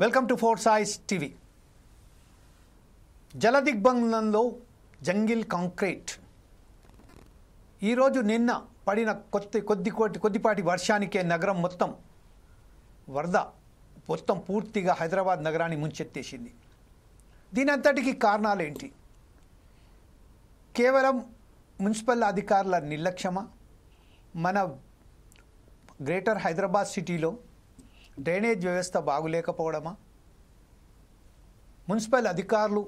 Welcome to four సైజ్ TV. జలదిగ్బంధంలో jungle concrete. ఈరోజు నిన్న పడిన కొద్దిపాటి వర్షానికే నగరం వరద మొత్తం పూర్తిగా హైదరాబాద్ నగరాన్ని ముంచెత్తేసింది. దీని అంతటికీ కారణాలేంటి? కేవలం మున్సిపల్ అధికారుల నిర్లక్ష్యమా? మన గ్రేటర్ హైదరాబాద్ సిటీలో డ్రైనేజ్ వ్యవస్థ బాగులేకపోవడమా? మున్సిపల్ అధికారులు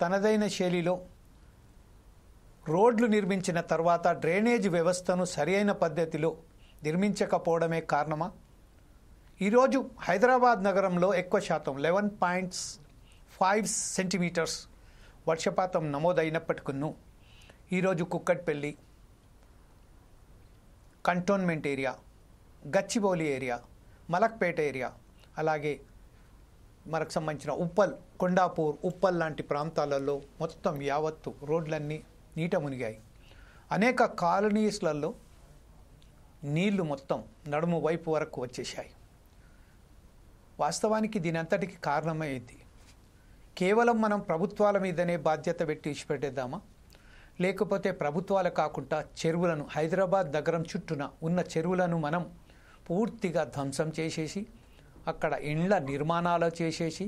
తనదైన శైలిలో రోడ్లు నిర్మించిన తర్వాత డ్రైనేజ్ వ్యవస్థను సరైన పద్ధతిలో నిర్మించకపోవడమే కారణమా? ఈరోజు హైదరాబాద్ నగరంలో ఎక్కువ శాతం 11.5 సెంటీమీటర్స్ వర్షపాతం నమోదైనప్పటికీ ఈరోజు Kukatpally, cantonment area, Gachibowli area, Malakpet area, అలాగే మనకు సంబంధించిన ఉప్పల్, కొండాపూర్, ఉప్పల్ లాంటి ప్రాంతాలలో మొత్తం యావత్తు రోడ్లన్నీ నీట మునిగాయి. అనేక కాలనీస్లలో నీళ్లు మొత్తం నడుము వైపు వరకు వచ్చేసాయి. వాస్తవానికి దీని అంతటికి కారణమైంది కేవలం మనం ప్రభుత్వాల మీదనే బాధ్యత పెట్టి ఇచ్చిపెట్టేద్దామా? లేకపోతే ప్రభుత్వాలు కాకుండా చెరువులను, హైదరాబాద్ నగరం చుట్టూన ఉన్న చెరువులను మనం పూర్తిగా ధ్వంసం చేసేసి అక్కడ ఇండ్ల నిర్మాణాలు చేసేసి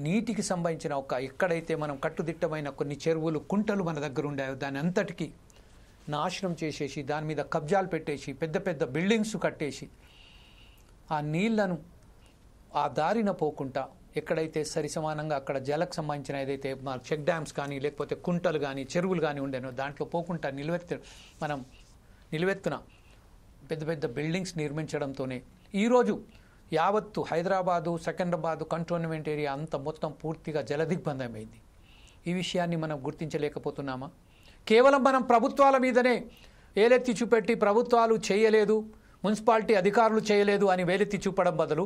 నీటికి సంబంధించిన ఎక్కడైతే మనం కట్టుదిట్టమైన కొన్ని చెరువులు, కుంటలు మన దగ్గర ఉండాయో దాని అంతటికీ నాశనం చేసేసి దాని మీద కబ్జాలు పెట్టేసి పెద్ద పెద్ద బిల్డింగ్స్ కట్టేసి ఆ నీళ్లను ఆ దారిన పోకుండా ఎక్కడైతే సరిసమానంగా అక్కడ జలకు సంబంధించిన ఏదైతే మన చెక్ డ్యామ్స్ కానీ లేకపోతే కుంటలు కానీ చెరువులు కానీ ఉండేనో దాంట్లో పోకుండా నిలువెత్తున పెద్ద పెద్ద బిల్డింగ్స్ నిర్మించడంతోనే ఈరోజు యావత్తు హైదరాబాదు, సికింద్రాబాదు, కంటోన్మెంట్ ఏరియా అంతా మొత్తం పూర్తిగా జలదిగ్బంధమైంది. ఈ విషయాన్ని మనం గుర్తించలేకపోతున్నామా? కేవలం మనం ప్రభుత్వాల మీదనే వేలెత్తి చూపెట్టి ప్రభుత్వాలు చేయలేదు, మున్సిపాలిటీ అధికారులు చేయలేదు అని వేలెత్తి చూపడం బదులు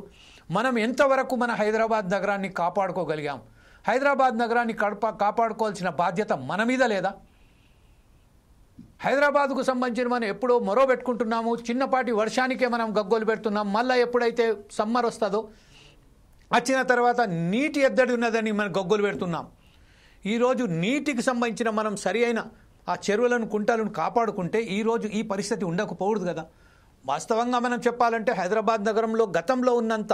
మనం ఎంతవరకు మన హైదరాబాద్ నగరాన్ని కాపాడుకోగలిగాం? హైదరాబాద్ నగరాన్ని కాపాడుకోవాల్సిన బాధ్యత మన మీద లేదా? హైదరాబాద్కు సంబంధించిన మనం ఎప్పుడో మొరో పెట్టుకుంటున్నాము, చిన్నపాటి వర్షానికే మనం గగ్గోలు పెడుతున్నాం. మళ్ళీ ఎప్పుడైతే సమ్మర్ వస్తుందో వచ్చిన తర్వాత నీటి ఎద్దడి ఉన్నదని మనం గగ్గోలు పెడుతున్నాం. ఈరోజు నీటికి సంబంధించిన మనం సరి అయిన ఆ చెరువులను, కుంటలను కాపాడుకుంటే ఈరోజు ఈ పరిస్థితి ఉండకపోవద్దు కదా. వాస్తవంగా మనం చెప్పాలంటే హైదరాబాద్ నగరంలో గతంలో ఉన్నంత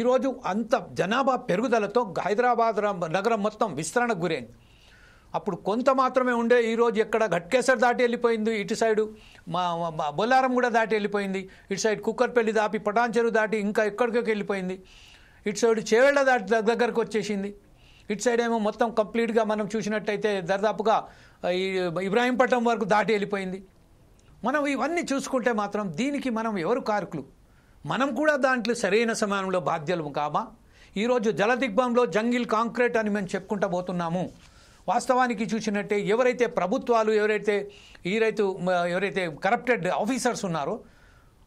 ఈరోజు అంత జనాభా పెరుగుదలతో హైదరాబాద్ నగరం మొత్తం విస్తరణకు గురైంది. అప్పుడు కొంత మాత్రమే ఉండే, ఈరోజు ఎక్కడ ఘట్కేసర్ దాటి వెళ్ళిపోయింది, ఇటు సైడు బొల్లారం కూడా దాటి వెళ్ళిపోయింది, ఇటు సైడ్ కుక్కర్పల్లి దాటి పటాన్చెరు దాటి ఇంకా ఎక్కడికి వెళ్ళిపోయింది, ఇటు సైడ్ చేవెళ్ళ దాటి దగ్గరకు వచ్చేసింది, ఇటు సైడ్ ఏమో మొత్తం కంప్లీట్గా మనం చూసినట్టయితే దాదాపుగా ఈ ఇబ్రాహీంపట్నం వరకు దాటి వెళ్ళిపోయింది. మనం ఇవన్నీ చూసుకుంటే మాత్రం దీనికి మనం ఎవరు కారకులు? మనం కూడా దాంట్లో సరైన సమయంలో బాధ్యులు కామా? ఈరోజు జలదిగ్బంధంలో జంగిల్ కాంక్రీట్ అని మేము చెప్పుకుంటూ పోతున్నాము. వాస్తవానికి చూసినట్టే ఎవరైతే ప్రభుత్వాలు, ఎవరైతే కరప్టెడ్ ఆఫీసర్స్ ఉన్నారో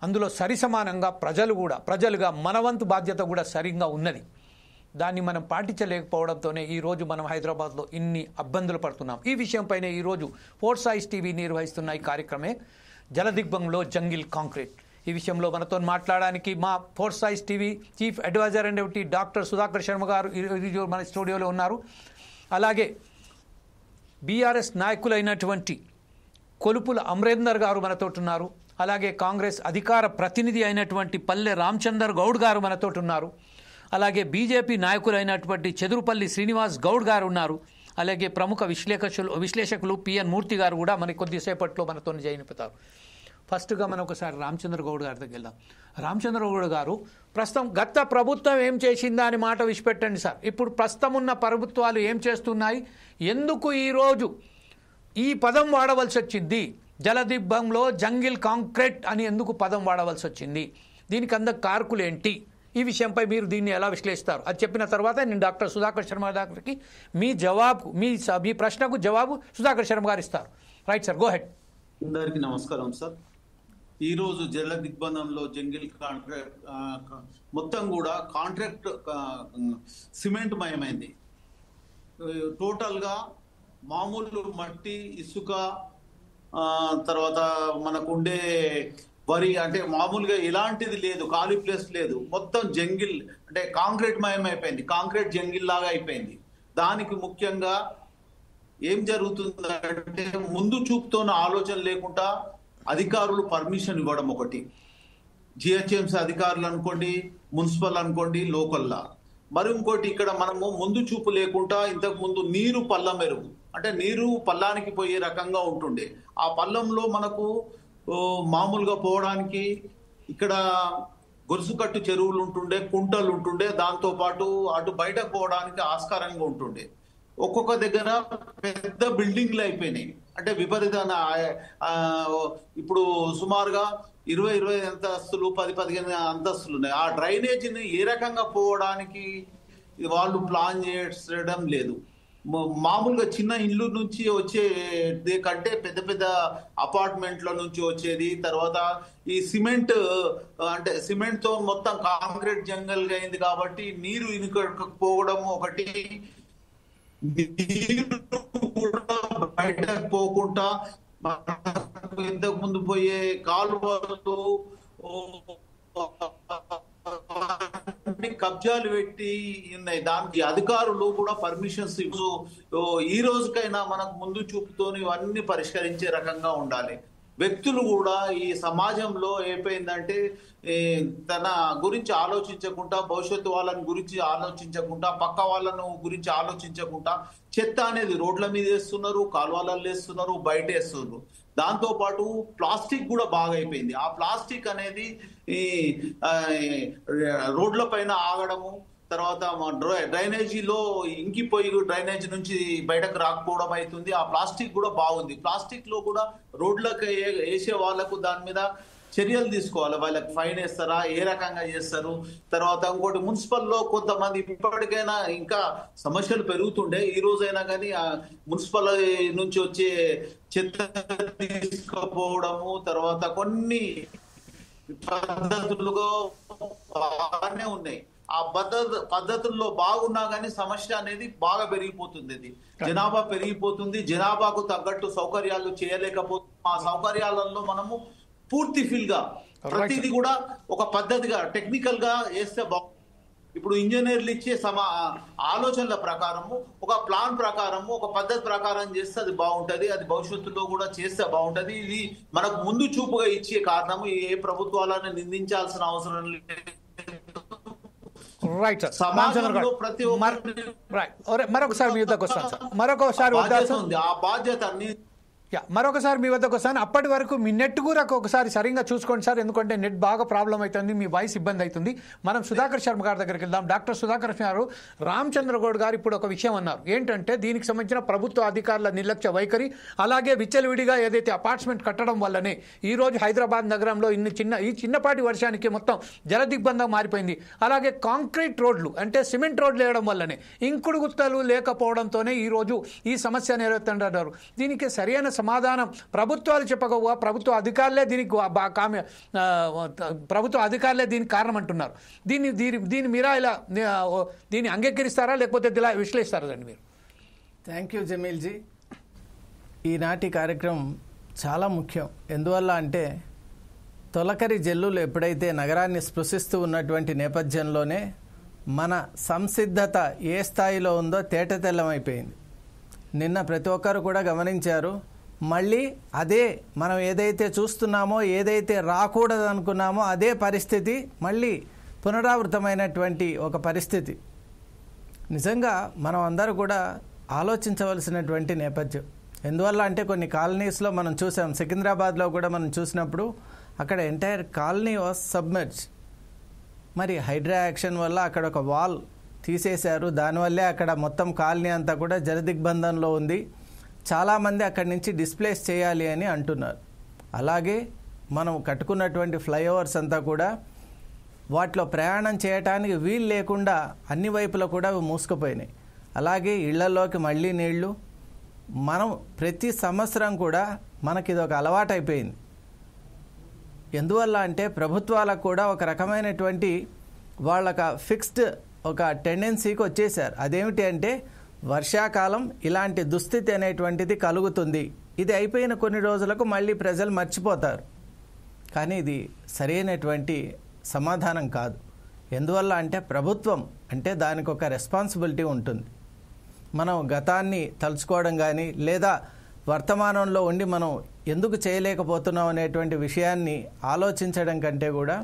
అందులో సరిసమానంగా ప్రజలుగా మనవంతు బాధ్యత కూడా సరిగ్గా ఉన్నది. దాన్ని మనం పాటించలేకపోవడంతోనే ఈరోజు మనం హైదరాబాద్లో ఇన్ని ఇబ్బందులు పడుతున్నాం. ఈ విషయంపైనే ఈరోజు ఫోర్ సైజ్ టీవీ నిర్వహిస్తున్న ఈ కార్యక్రమే జలదిగ్బంధంలో జంగిల్ కాంక్రీట్. ఈ విషయంలో మనతో మాట్లాడడానికి మా ఫోర్ సైజ్ TV chief adviser and doctor Sudhakar Sharma garu ఈరోజు మన స్టూడియోలో ఉన్నారు. అలాగే బీఆర్ఎస్ నాయకులైనటువంటి కొలుపుల అమరేందర్ గారు మనతో ఉన్నారు. అలాగే కాంగ్రెస్ అధికార ప్రతినిధి అయినటువంటి పల్లె రామచందర్ గౌడ్ గారు మనతో ఉన్నారు. అలాగే బీజేపీ నాయకులైనటువంటి చెదురుపల్లి శ్రీనివాస్ గౌడ్ గారు ఉన్నారు. అలాగే ప్రముఖ విశ్లేషకులు పిఎన్ మూర్తి గారు కూడా మనకి కొద్దిసేపట్లో మనతో జైనిపుతారు. ఫస్ట్గా మనం ఒకసారి రామచంద్ర గౌడ్ గారి దగ్గరికి వెళ్దాం. రామచంద్ర గౌడ్ గారు, ప్రస్తుతం గత ప్రభుత్వం ఏం చేసిందా అని మాట విడిచిపెట్టండి సార్. ఇప్పుడు ప్రస్తుతం ఉన్న ప్రభుత్వాలు ఏం చేస్తున్నాయి? ఎందుకు ఈరోజు ఈ పదం వాడవలసి వచ్చింది? జలదిగ్బంధంలో జంగిల్ కాంక్రీట్ అని ఎందుకు పదం వాడవలసి వచ్చింది? దీనికి అందరు కారకులు ఏంటి? ఈ విషయంపై మీరు దీన్ని ఎలా విశ్లేషిస్తారు? అది చెప్పిన తర్వాత నేను డాక్టర్ సుధాకర్ శర్మ గారికి మీ ప్రశ్నకు జవాబు సుధాకర్ శర్మ గారు ఇస్తారు. Right sir, go head. అందరికీ నమస్కారం సార్. ఈరోజు జల దిగ్బంధంలో జంగిల్ కాంట్రాక్ట్ మొత్తం కూడా కాంట్రాక్ట్ సిమెంట్ మయమైంది. టోటల్గా మామూలు మట్టి, ఇసుక, తర్వాత మనకు ఉండే వరి అంటే మామూలుగా ఇలాంటిది లేదు, ఖాళీ ప్లేస్ లేదు, మొత్తం జంగిల్ అంటే కాంక్రీట్ మయం అయిపోయింది, కాంక్రీట్ జంగిల్ లాగా అయిపోయింది. దానికి ముఖ్యంగా ఏం జరుగుతుందంటే ముందు చూపుతోన్న ఆలోచన లేకుండా అధికారులు పర్మిషన్ ఇవ్వడం ఒకటి, జిహెచ్ఎంసీ అధికారులు అనుకోండి, మున్సిపల్ అనుకోండి, లోకల్లా. మరి ఇంకోటి ఇక్కడ మనము ముందు చూపు లేకుండా ఇంతకు ముందు నీరు పల్లం మెరుగు అంటే నీరు పల్లానికి పోయే రకంగా ఉంటుండే. ఆ పల్లంలో మనకు మామూలుగా పోవడానికి ఇక్కడ గొలుసుకట్టు చెరువులు ఉంటుండే, కుంటలు ఉంటుండే, దాంతో పాటు అటు బయటకు పోవడానికి ఆస్కారంగా ఉంటుండే. ఒక్కొక్క దగ్గర పెద్ద బిల్డింగ్లు అయిపోయినాయి, అంటే విపరీతమైన ఇప్పుడు సుమారుగా 20 అంతస్తులు 10-15 అంతస్తులు ఉన్నాయి. ఆ డ్రైనేజీని ఏ రకంగా పోవడానికి వాళ్ళు ప్లాన్ చేయడం లేదు. మామూలుగా చిన్న ఇల్లు నుంచి వచ్చే కంటే పెద్ద పెద్ద అపార్ట్మెంట్ల నుంచి వచ్చేది. తర్వాత ఈ సిమెంట్ అంటే సిమెంట్ తో మొత్తం కాంక్రీట్ జంగల్ అయింది కాబట్టి నీరు ఇనుకోవడం ఒకటి, నీరు కూడా బయటకు పోకుండా ఇంతకు ముందు పోయే కాలువలు కబ్జాలు పెట్టి ఉన్నాయి. దానికి అధికారులు కూడా పర్మిషన్స్ ఈ రోజుకైనా మనకు ముందు చూపుతోని ఇవన్నీ పరిష్కరించే రకంగా ఉండాలి. వ్యక్తులు కూడా ఈ సమాజంలో అయిపోయిందంటే తన గురించి ఆలోచించకుండా, భవిష్యత్తు వాళ్ళని గురించి ఆలోచించకుండా, పక్క వాళ్ళను గురించి ఆలోచించకుండా చెత్త అనేది రోడ్ల మీద వేస్తున్నారు, కాలువలలో వేస్తున్నారు, బయట వేస్తున్నారు. దాంతో పాటు ప్లాస్టిక్ కూడా బాగా అయిపోయింది. ఆ ప్లాస్టిక్ అనేది రోడ్ల పైన ఆగడము, తర్వాత డ్రైనేజీలో ఇంకిపోయి డ్రైనేజీ నుంచి బయటకు రాకపోవడం అవుతుంది. ఆ ప్లాస్టిక్ కూడా బాగుంది. ప్లాస్టిక్ లో కూడా రోడ్లకు వేసే వాళ్ళకు దాని మీద చర్యలు తీసుకోవాలి. వాళ్ళకి ఫైన్ వేస్తారా, ఏ రకంగా చేస్తారు? తర్వాత ఇంకోటి మున్సిపల్లో కొంతమంది ఇప్పటికైనా ఇంకా సమస్యలు పెరుగుతుండే, ఈ రోజైనా కానీ మున్సిపల్ నుంచి వచ్చే చెత్త తీసుకుపోవడము, తర్వాత కొన్ని పద్ధతులుగా బాగానే ఉన్నాయి. ఆ పద్ధతుల్లో బాగున్నా కానీ సమస్య అనేది బాగా పెరిగిపోతుంది. జనాభా పెరిగిపోతుంది, జనాభాకు తగ్గట్టు సౌకర్యాలు చేయలేకపోతుంది. ఆ సౌకర్యాలలో మనము పూర్తి ఫిల్ గా ప్రతిదీ కూడా ఒక పద్ధతిగా టెక్నికల్ గా వేస్తే ఇప్పుడు ఇంజనీర్లు ఇచ్చే ఆలోచనల ప్రకారము, ఒక ప్లాన్ ప్రకారము, ఒక పద్ధతి ప్రకారం చేస్తే అది బాగుంటది. అది భవిష్యత్తులో కూడా చేస్తే బాగుంటది. ఇది మనకు ముందు చూపుగా ఇచ్చే కారణము ఏ ప్రభుత్వాలను నిందించాల్సిన అవసరం లేదు. రైట్ సార్, ప్రతి మరొకసారి మీ వద్దకు వస్తాను సార్. మరొకసారి ఆ బాధ్యత మరొకసారి మీ వద్దకు వస్తాను. అప్పటి వరకు మీ నెట్ కూడా ఒకసారి సరిగ్గా చూసుకోండి సార్, ఎందుకంటే నెట్ బాగా ప్రాబ్లం అవుతుంది, మీ వాయిస్ ఇబ్బంది అవుతుంది. మనం సుధాకర్ శర్మ గారి దగ్గరికి వెళ్దాం. డాక్టర్ సుధాకర్ శర్మ గారు, రామచంద్ర గౌడ్ గారు ఇప్పుడు ఒక విషయం అన్నారు. ఏంటంటే దీనికి సంబంధించిన ప్రభుత్వ అధికారుల నిర్లక్ష్య వైఖరి, అలాగే విచ్చలవిడిగా ఏదైతే అపార్ట్మెంట్ కట్టడం వల్లనే ఈరోజు హైదరాబాద్ నగరంలో ఈ చిన్నపాటి వర్షానికి మొత్తం జలదిగ్బంధం మారిపోయింది. అలాగే కాంక్రీట్ రోడ్లు అంటే సిమెంట్ రోడ్లు వేయడం వల్లనే ఇంకుడు గుత్తలు లేకపోవడంతోనే ఈరోజు ఈ సమస్య నెరవేరుతుంటారు. దీనికి సరైన సమాధానం ప్రభుత్వాలు చెప్పకపోగా ప్రభుత్వ అధికారులే దీనికి కారణం అంటున్నారు. దీన్ని మీరా ఇలా దీన్ని అంగీకరిస్తారా, లేకపోతే ఇలా విశ్లేషిస్తారా అండి మీరు? థ్యాంక్ యూ జమీల్జీ. ఈనాటి కార్యక్రమం చాలా ముఖ్యం. ఎందువల్ల అంటే తొలకరి జల్లులు ఎప్పుడైతే నగరాన్ని స్పృశిస్తూ ఉన్నటువంటి నేపథ్యంలోనే మన సంసిద్ధత ఏ స్థాయిలో ఉందో తేటతెల్లమైపోయింది. నిన్న ప్రతి ఒక్కరు కూడా గమనించారు. మళ్ళీ అదే మనం ఏదైతే చూస్తున్నామో, ఏదైతే రాకూడదు అనుకున్నామో అదే పరిస్థితి మళ్ళీ పునరావృతమైనటువంటి ఒక పరిస్థితి. నిజంగా మనం అందరూ కూడా ఆలోచించవలసినటువంటి నేపథ్యం. ఎందువల్ల అంటే కొన్ని కాలనీస్లో మనం చూసాం, సికింద్రాబాద్లో కూడా మనం చూసినప్పుడు అక్కడ ఎంటైర్ కాలనీ వాస్ సబ్మెర్జ్. మరి హైడ్రా యాక్షన్ వల్ల అక్కడ ఒక వాల్ తీసేశారు, దానివల్లే అక్కడ మొత్తం కాలనీ అంతా కూడా జలదిగ్బంధంలో ఉంది. చాలామంది అక్కడి నుంచి డిస్ప్లేస్ చేయాలి అని అంటున్నారు. అలాగే మనం కట్టుకున్నటువంటి ఫ్లైఓవర్స్ అంతా కూడా వాటిలో ప్రయాణం చేయటానికి వీలు లేకుండా అన్ని వైపులా కూడా మూసుకుపోయినాయి. అలాగే ఇళ్లలోకి మళ్ళీ నీళ్లు. మనం ప్రతి సంవత్సరం కూడా మనకి ఇది ఒక అలవాటు అయిపోయింది. ఎందువల్ల అంటే ప్రభుత్వాలకు కూడా ఒక రకమైనటువంటి వాళ్ళకి ఫిక్స్డ్ ఒక టెండెన్సీకి వచ్చేసారు. అదేమిటి అంటే వర్షాకాలం ఇలాంటి దుస్థితి అనేటువంటిది కలుగుతుంది, ఇది అయిపోయిన కొన్ని రోజులకు మళ్ళీ ప్రజలు మర్చిపోతారు. కానీ ఇది సరైనటువంటి సమాధానం కాదు. ఎందువల్ల అంటే ప్రభుత్వం అంటే దానికి ఒక రెస్పాన్సిబిలిటీ ఉంటుంది. మనం గతాన్ని తలుచుకోవడం కానీ లేదా వర్తమానంలో ఉండి మనం ఎందుకు చేయలేకపోతున్నాం అనేటువంటి విషయాన్ని ఆలోచించడం కంటే కూడా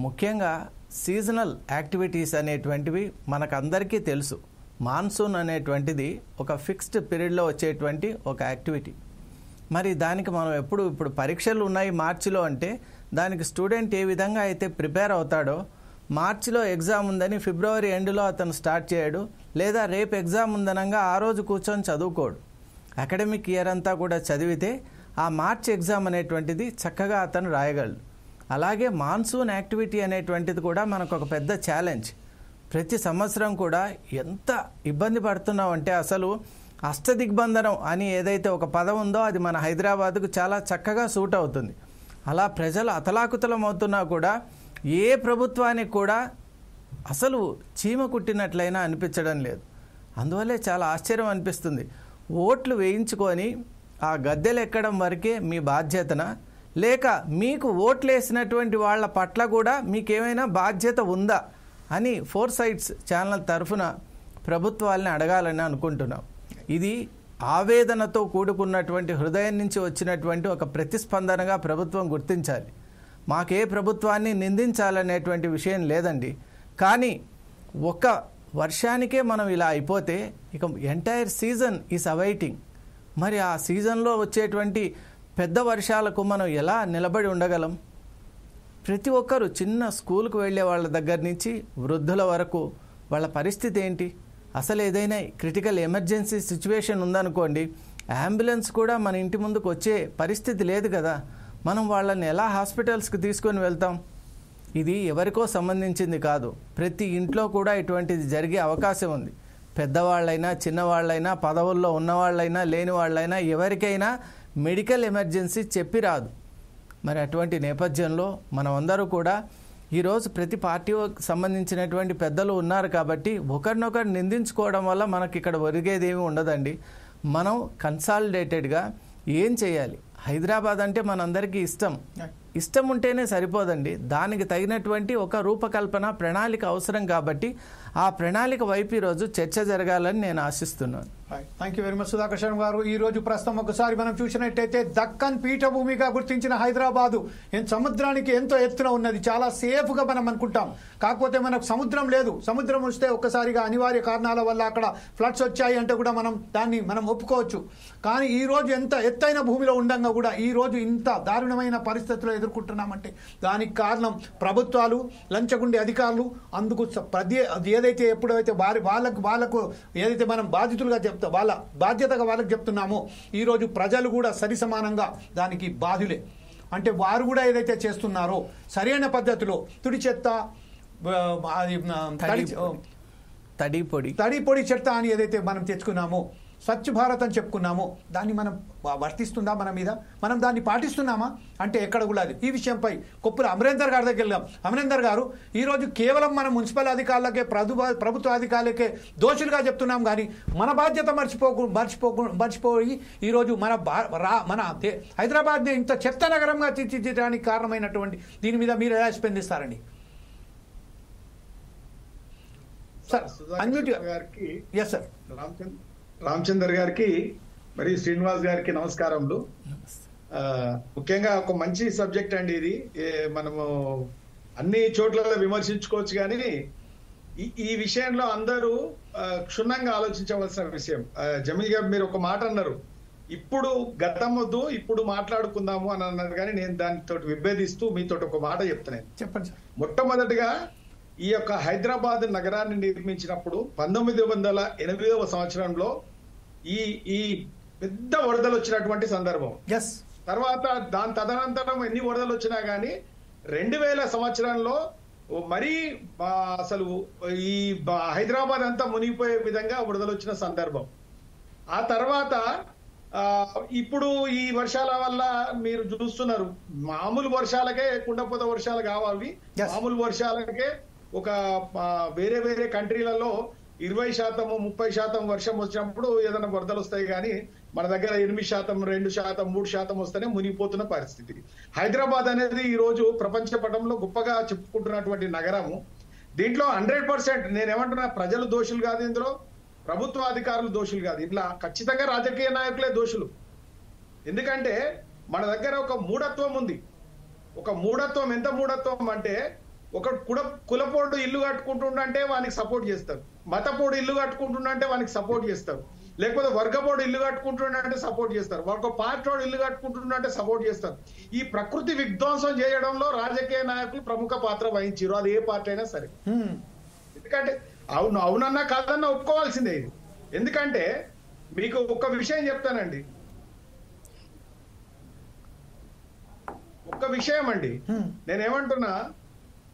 ముఖ్యంగా సీజనల్ యాక్టివిటీస్ అనేటువంటివి మనకందరికీ తెలుసు. మాన్సూన్ అనేటువంటిది ఒక ఫిక్స్డ్ పీరియడ్లో వచ్చేటువంటి ఒక యాక్టివిటీ. మరి దానికి మనం ఇప్పుడు పరీక్షలు ఉన్నాయి మార్చిలో అంటే దానికి స్టూడెంట్ ఏ విధంగా అయితే ప్రిపేర్ అవుతాడో, మార్చిలో ఎగ్జామ్ ఉందని ఫిబ్రవరి ఎండ్లో అతను స్టార్ట్ చేయడు, లేదా రేపు ఎగ్జామ్ ఉందనంగా ఆ రోజు కూర్చొని చదువుకోడు. అకాడమిక్ ఇయర్ అంతా కూడా చదివితే ఆ మార్చి ఎగ్జామ్ అనేటువంటిది చక్కగా అతను రాయగలడు. అలాగే మాన్సూన్ యాక్టివిటీ అనేటువంటిది కూడా మనకు ఒక పెద్ద ఛాలెంజ్. ప్రతి సంవత్సరం కూడా ఎంత ఇబ్బంది పడుతున్నామంటే అసలు అష్టదిగ్బంధనం అని ఏదైతే ఒక పదం ఉందో అది మన హైదరాబాద్కు చాలా చక్కగా సూట్ అవుతుంది. అలా ప్రజలు అతలాకుతలం అవుతున్నా కూడా ఏ ప్రభుత్వానికి కూడా అసలు చీమ కుట్టినట్లయినా అనిపించడం లేదు. అందువల్లే చాలా ఆశ్చర్యం అనిపిస్తుంది. ఓట్లు వేయించుకొని ఆ గద్దెలు ఎక్కడం వరకే మీ బాధ్యతనా, లేక మీకు ఓట్లు వేసినటువంటి వాళ్ళ పట్ల కూడా మీకేమైనా బాధ్యత ఉందా అని ఫోర్ సైట్స్ ఛానల్ తరఫున ప్రభుత్వాలని అడగాలని అనుకుంటున్నాం. ఇది ఆవేదనతో కూడుకున్నటువంటి హృదయం నుంచి వచ్చినటువంటి ఒక ప్రతిస్పందనగా ప్రభుత్వం గుర్తించాలి. మాకే ప్రభుత్వాన్ని నిందించాలనేటువంటి విషయం లేదండి. కానీ ఒక వర్షానికే మనం ఇలా అయిపోతే ఇక ఎంటైర్ సీజన్ ఈజ్ అవైటింగ్. మరి ఆ సీజన్లో వచ్చేటువంటి పెద్ద వర్షాలకు మనం ఎలా నిలబడి ఉండగలం? ప్రతి ఒక్కరు చిన్న స్కూల్కి వెళ్ళే వాళ్ళ దగ్గర నుంచి వృద్ధుల వరకు వాళ్ళ పరిస్థితి ఏంటి? అసలు ఏదైనా క్రిటికల్ ఎమర్జెన్సీ సిచ్యువేషన్ ఉందనుకోండి, అంబులెన్స్ కూడా మన ఇంటి ముందుకు వచ్చే పరిస్థితి లేదు కదా. మనం వాళ్ళని ఎలా హాస్పిటల్స్కి తీసుకొని వెళ్తాం? ఇది ఎవరికో సంబంధించింది కాదు. ప్రతి ఇంట్లో కూడా ఇటువంటిది జరిగే అవకాశం ఉంది. పెద్దవాళ్ళైనా చిన్నవాళ్ళైనా పదవుల్లో ఉన్నవాళ్ళైనా లేని వాళ్ళైనా ఎవరికైనా మెడికల్ ఎమర్జెన్సీ చెప్పి రాదు. మరి అటువంటి నేపథ్యంలో మనమందరూ కూడా ఈరోజు ప్రతి పార్టీకి సంబంధించినటువంటి పెద్దలు ఉన్నారు కాబట్టి ఒకరినొకరు నిందించుకోవడం వల్ల మనకి ఇక్కడ ఒరిగేది ఏమి ఉండదండి. మనం కన్సాలిడేటెడ్గా ఏం చేయాలి? హైదరాబాద్ అంటే మనందరికీ ఇష్టం ఉంటేనే సరిపోదండి. దానికి తగినటువంటి ఒక రూపకల్పన ప్రణాళిక అవసరం కాబట్టి ఆ ప్రణాళిక వైపు ఈరోజు చర్చ జరగాలని నేను ఆశిస్తున్నాను. Thank you very much Sudhakar Sharma గారు. ఈ రోజు ప్రస్తుతం ఒకసారి మనం చూసినట్టయితే దక్కన్ పీఠభూమిగా గుర్తించిన హైదరాబాదు సముద్రానికి ఎంతో ఎత్తున ఉన్నది. చాలా సేఫ్గా మనం అనుకుంటాం. కాకపోతే మనకు సముద్రం లేదు. సముద్రం వస్తే ఒక్కసారిగా అనివార్య కారణాల వల్ల అక్కడ ఫ్లడ్స్ వచ్చాయి అంటే కూడా దాన్ని మనం ఒప్పుకోవచ్చు. కానీ ఈ రోజు ఎంత ఎత్తైన భూమిలో ఉండగా కూడా ఈ రోజు ఇంత దారుణమైన పరిస్థితులు ఎదుర్కొంటున్నామంటే దానికి కారణం ప్రభుత్వాలు, లంచగుండే అధికారులు. అందుకు ఏదైతే ఎప్పుడైతే వాళ్ళకు ఏదైతే మనం బాధితులుగా వాళ్ళ బాధ్యతగా వాళ్ళకి చెప్తున్నామో ఈరోజు ప్రజలు కూడా సరి సమానంగా దానికి బాధ్యులే. అంటే వారు కూడా ఏదైతే చేస్తున్నారో సరైన పద్ధతిలో తుడి చెత్త, తడి పొడి చెత్త అని ఏదైతే మనం తెచ్చుకున్నామో, స్వచ్ఛ భారత్ అని చెప్పుకున్నామో దాన్ని మనం వర్తిస్తుందా మన మీద? మనం దాన్ని పాటిస్తున్నామా అంటే ఎక్కడ కూడా అది. ఈ విషయంపై కొప్పుల అమరేందర్ గారి దగ్గర వెళ్ళాం. అమరేందర్ గారు, ఈరోజు కేవలం మన మున్సిపల్ అధికారులకే ప్రభుత్వ అధికారులకే దోషులుగా చెప్తున్నాం కానీ మన బాధ్యత మర్చిపోయి ఈరోజు మన హైదరాబాద్ని ఇంత చెత్త నగరంగా తీర్చిదిద్దడానికి కారణమైనటువంటి దీని మీద మీరు ఎలా స్పందిస్తారండి? సార్ గారికి, ఎస్ సార్, రామచందర్ గారికి మరియు శ్రీనివాస్ గారికి నమస్కారములు. ముఖ్యంగా ఒక మంచి సబ్జెక్ట్ అండి ఇది. మనము అన్ని చోట్ల విమర్శించుకోవచ్చు కానీ ఈ విషయంలో అందరూ క్షుణ్ణంగా ఆలోచించవలసిన విషయం. జమీల్ గారు మీరు ఒక మాట అన్నారు, ఇప్పుడు గతం వద్దు ఇప్పుడు మాట్లాడుకుందాము అని అన్నారు. కానీ నేను దానితో విభేదిస్తూ మీతో ఒక మాట చెప్తున్నాను. చెప్పండి సార్. మొట్టమొదటిగా ఈ యొక్క హైదరాబాద్ నగరాన్ని నిర్మించినప్పుడు 1908వ సంవత్సరంలో ఈ పెద్ద వరదలు వచ్చినటువంటి సందర్భం. తర్వాత దాని తదనంతరం ఎన్ని వరదలు వచ్చినా గానీ 2000 సంవత్సరంలో మరీ అసలు ఈ హైదరాబాద్ అంతా మునిగిపోయే విధంగా వరదలు వచ్చిన సందర్భం. ఆ తర్వాత ఇప్పుడు ఈ వర్షాల వల్ల మీరు చూస్తున్నారు, మామూలు వర్షాలకే కుండపోత వర్షాలు కావాలి. మామూలు వర్షాలకే ఒక వేరే కంట్రీలలో 20%, 30% వర్షం వచ్చినప్పుడు ఏదైనా వరదలు వస్తాయి కానీ మన దగ్గర 8%, 2%, 3% వస్తేనే మునిగిపోతున్న పరిస్థితి. హైదరాబాద్ అనేది ఈ రోజు ప్రపంచ పటంలో గొప్పగా చెప్పుకుంటున్నటువంటి నగరము. దీంట్లో 100% నేనేమంటున్నా, ప్రజలు దోషులు కాదు, ఇందులో ప్రభుత్వ అధికారులు దోషులు కాదు, ఇట్లా ఖచ్చితంగా రాజకీయ నాయకులే దోషులు. ఎందుకంటే మన దగ్గర ఒక మూఢత్వం ఉంది. ఒక మూఢత్వం, ఎంత మూఢత్వం అంటే, ఒక కులపోడు ఇల్లు కట్టుకుంటుండంటే వానికి సపోర్ట్ చేస్తారు, మతపోడు ఇల్లు కట్టుకుంటుండంటే వానికి సపోర్ట్ చేస్తారు, లేకపోతే వర్గపోడు ఇల్లు కట్టుకుంటుండంటే సపోర్ట్ చేస్తారు, ఒక పార్టీోడు ఇల్లు కట్టుకుంటుండంటే సపోర్ట్ చేస్తారు. ఈ ప్రకృతి విధ్వంసం చేయడంలో రాజకీయ నాయకులు ప్రముఖ పాత్ర వహించారు, అది ఏ పార్టీ అయినా సరే. ఎందుకంటే అవునన్నా కాదన్నా ఒప్పుకోవాల్సిందే ఇది. ఎందుకంటే మీకు ఒక విషయం చెప్తానండి, ఒక్క విషయం అండి. నేనేమంటున్నా,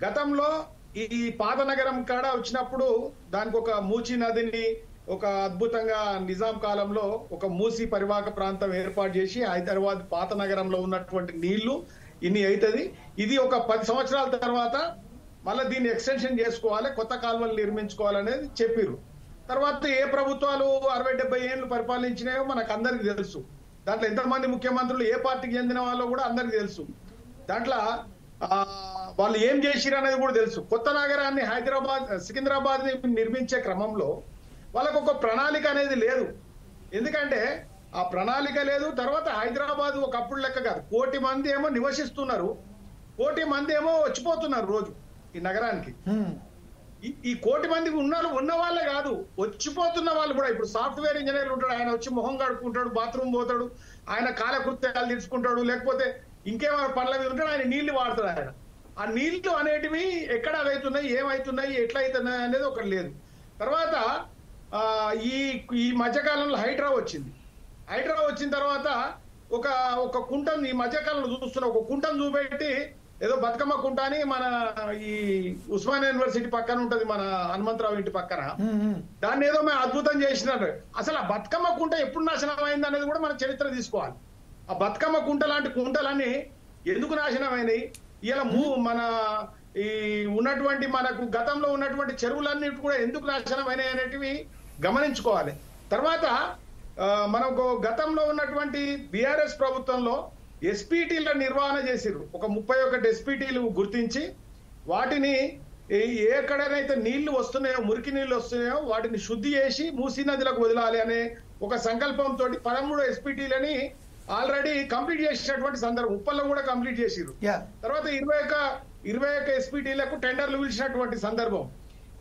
గతంలో ఈ పాత నగరం కాడ వచ్చినప్పుడు దానికి ఒక మూచి నదిని ఒక అద్భుతంగా నిజాం కాలంలో ఒక మూసి పరివాహక ప్రాంతం ఏర్పాటు చేసి హైదరాబాద్ పాత నగరంలో ఉన్నటువంటి నీళ్లు ఇన్ని అవుతుంది, ఇది ఒక 10 సంవత్సరాల తర్వాత మళ్ళీ దీన్ని ఎక్స్టెన్షన్ చేసుకోవాలి, కొత్త కాలువలు నిర్మించుకోవాలనేది చెప్పిర్రు. తర్వాత ఏ ప్రభుత్వాలు 60-70 ఏళ్ళు పరిపాలించినాయో మనకు అందరికి తెలుసు. దాంట్లో ఎంతమంది ముఖ్యమంత్రులు ఏ పార్టీకి చెందిన వాళ్ళో కూడా అందరికి తెలుసు. దాంట్లో వాళ్ళు ఏం చేసిరు అనేది కూడా తెలుసు. కొత్త నగరాన్ని సికింద్రాబాద్ ని నిర్మించే క్రమంలో వాళ్ళకు ఒక ప్రణాళిక అనేది లేదు. ఎందుకంటే ఆ ప్రణాళిక లేదు. తర్వాత హైదరాబాద్ ఒకప్పుడు లెక్క కాదు, 1 కోటి మంది ఏమో నివసిస్తున్నారు, 1 కోటి మంది ఏమో వచ్చిపోతున్నారు రోజు ఈ నగరానికి. ఈ 1 కోటి మంది ఉన్న వాళ్ళే కాదు, వచ్చిపోతున్న వాళ్ళు కూడా. ఇప్పుడు సాఫ్ట్వేర్ ఇంజనీర్ ఉంటాడు, ఆయన వచ్చి మొహం కడుక్కుంటాడు, బాత్రూమ్ పోతాడు, ఆయన కాలకృత్యాలు తీసుకుంటాడు, లేకపోతే ఇంకేమైనా పనుల మీద ఉంటాడు, ఆయన నీళ్లు వాడతాడు. ఆయన ఆ నీళ్లు అనేటివి ఎక్కడ అవుతున్నాయి, ఏమవుతున్నాయి, ఎట్లా అవుతున్నాయి అనేది ఒకటి లేదు. తర్వాత ఈ మధ్యకాలంలో హైడ్రా వచ్చింది. హైడ్రా వచ్చిన తర్వాత ఒక కుంటను ఈ మధ్యకాలంలో చూస్తున్న ఒక కుంటను చూపెట్టి ఏదో బతుకమ్మ కుంట అని మన ఈ ఉస్మానియా యూనివర్సిటీ పక్కన ఉంటది, మన హనుమంతరావు ఇంటి పక్కన, దాన్ని ఏదో మేము అద్భుతం చేసినారు. అసలు ఆ బతుకమ్మ కుంట ఎప్పుడు నాశనం అయింది అనేది కూడా మన చరిత్ర తీసుకోవాలి. ఆ బతుకమ్మ కుంట లాంటి కుంటలన్నీ ఎందుకు నాశనం అయినాయి, ఇలా మన ఈ ఉన్నటువంటి మనకు గతంలో ఉన్నటువంటి చెరువులన్నిటి కూడా ఎందుకు నాశనం అయినాయి అనేటివి గమనించుకోవాలి. తర్వాత మనకు గతంలో ఉన్నటువంటి బీఆర్ఎస్ ప్రభుత్వంలో ఎస్పీటీల నిర్వహణ చేసిర్రు. ఒక 31 ఎస్పీటీలు గుర్తించి వాటిని ఎక్కడైతే నీళ్లు వస్తున్నాయో, మురికి నీళ్లు వస్తున్నాయో వాటిని శుద్ధి చేసి మూసీ నదిలకు వదలాలి అనే ఒక సంకల్పంతో 13 ఎస్పీటీలని ఆల్రెడీ కంప్లీట్ చేసినటువంటి సందర్భం. ఉప్పల్లో కూడా కంప్లీట్ చేసిర్రు. తర్వాత 21 ఎస్పీటీలకు టెండర్లు పిలిచినటువంటి సందర్భం.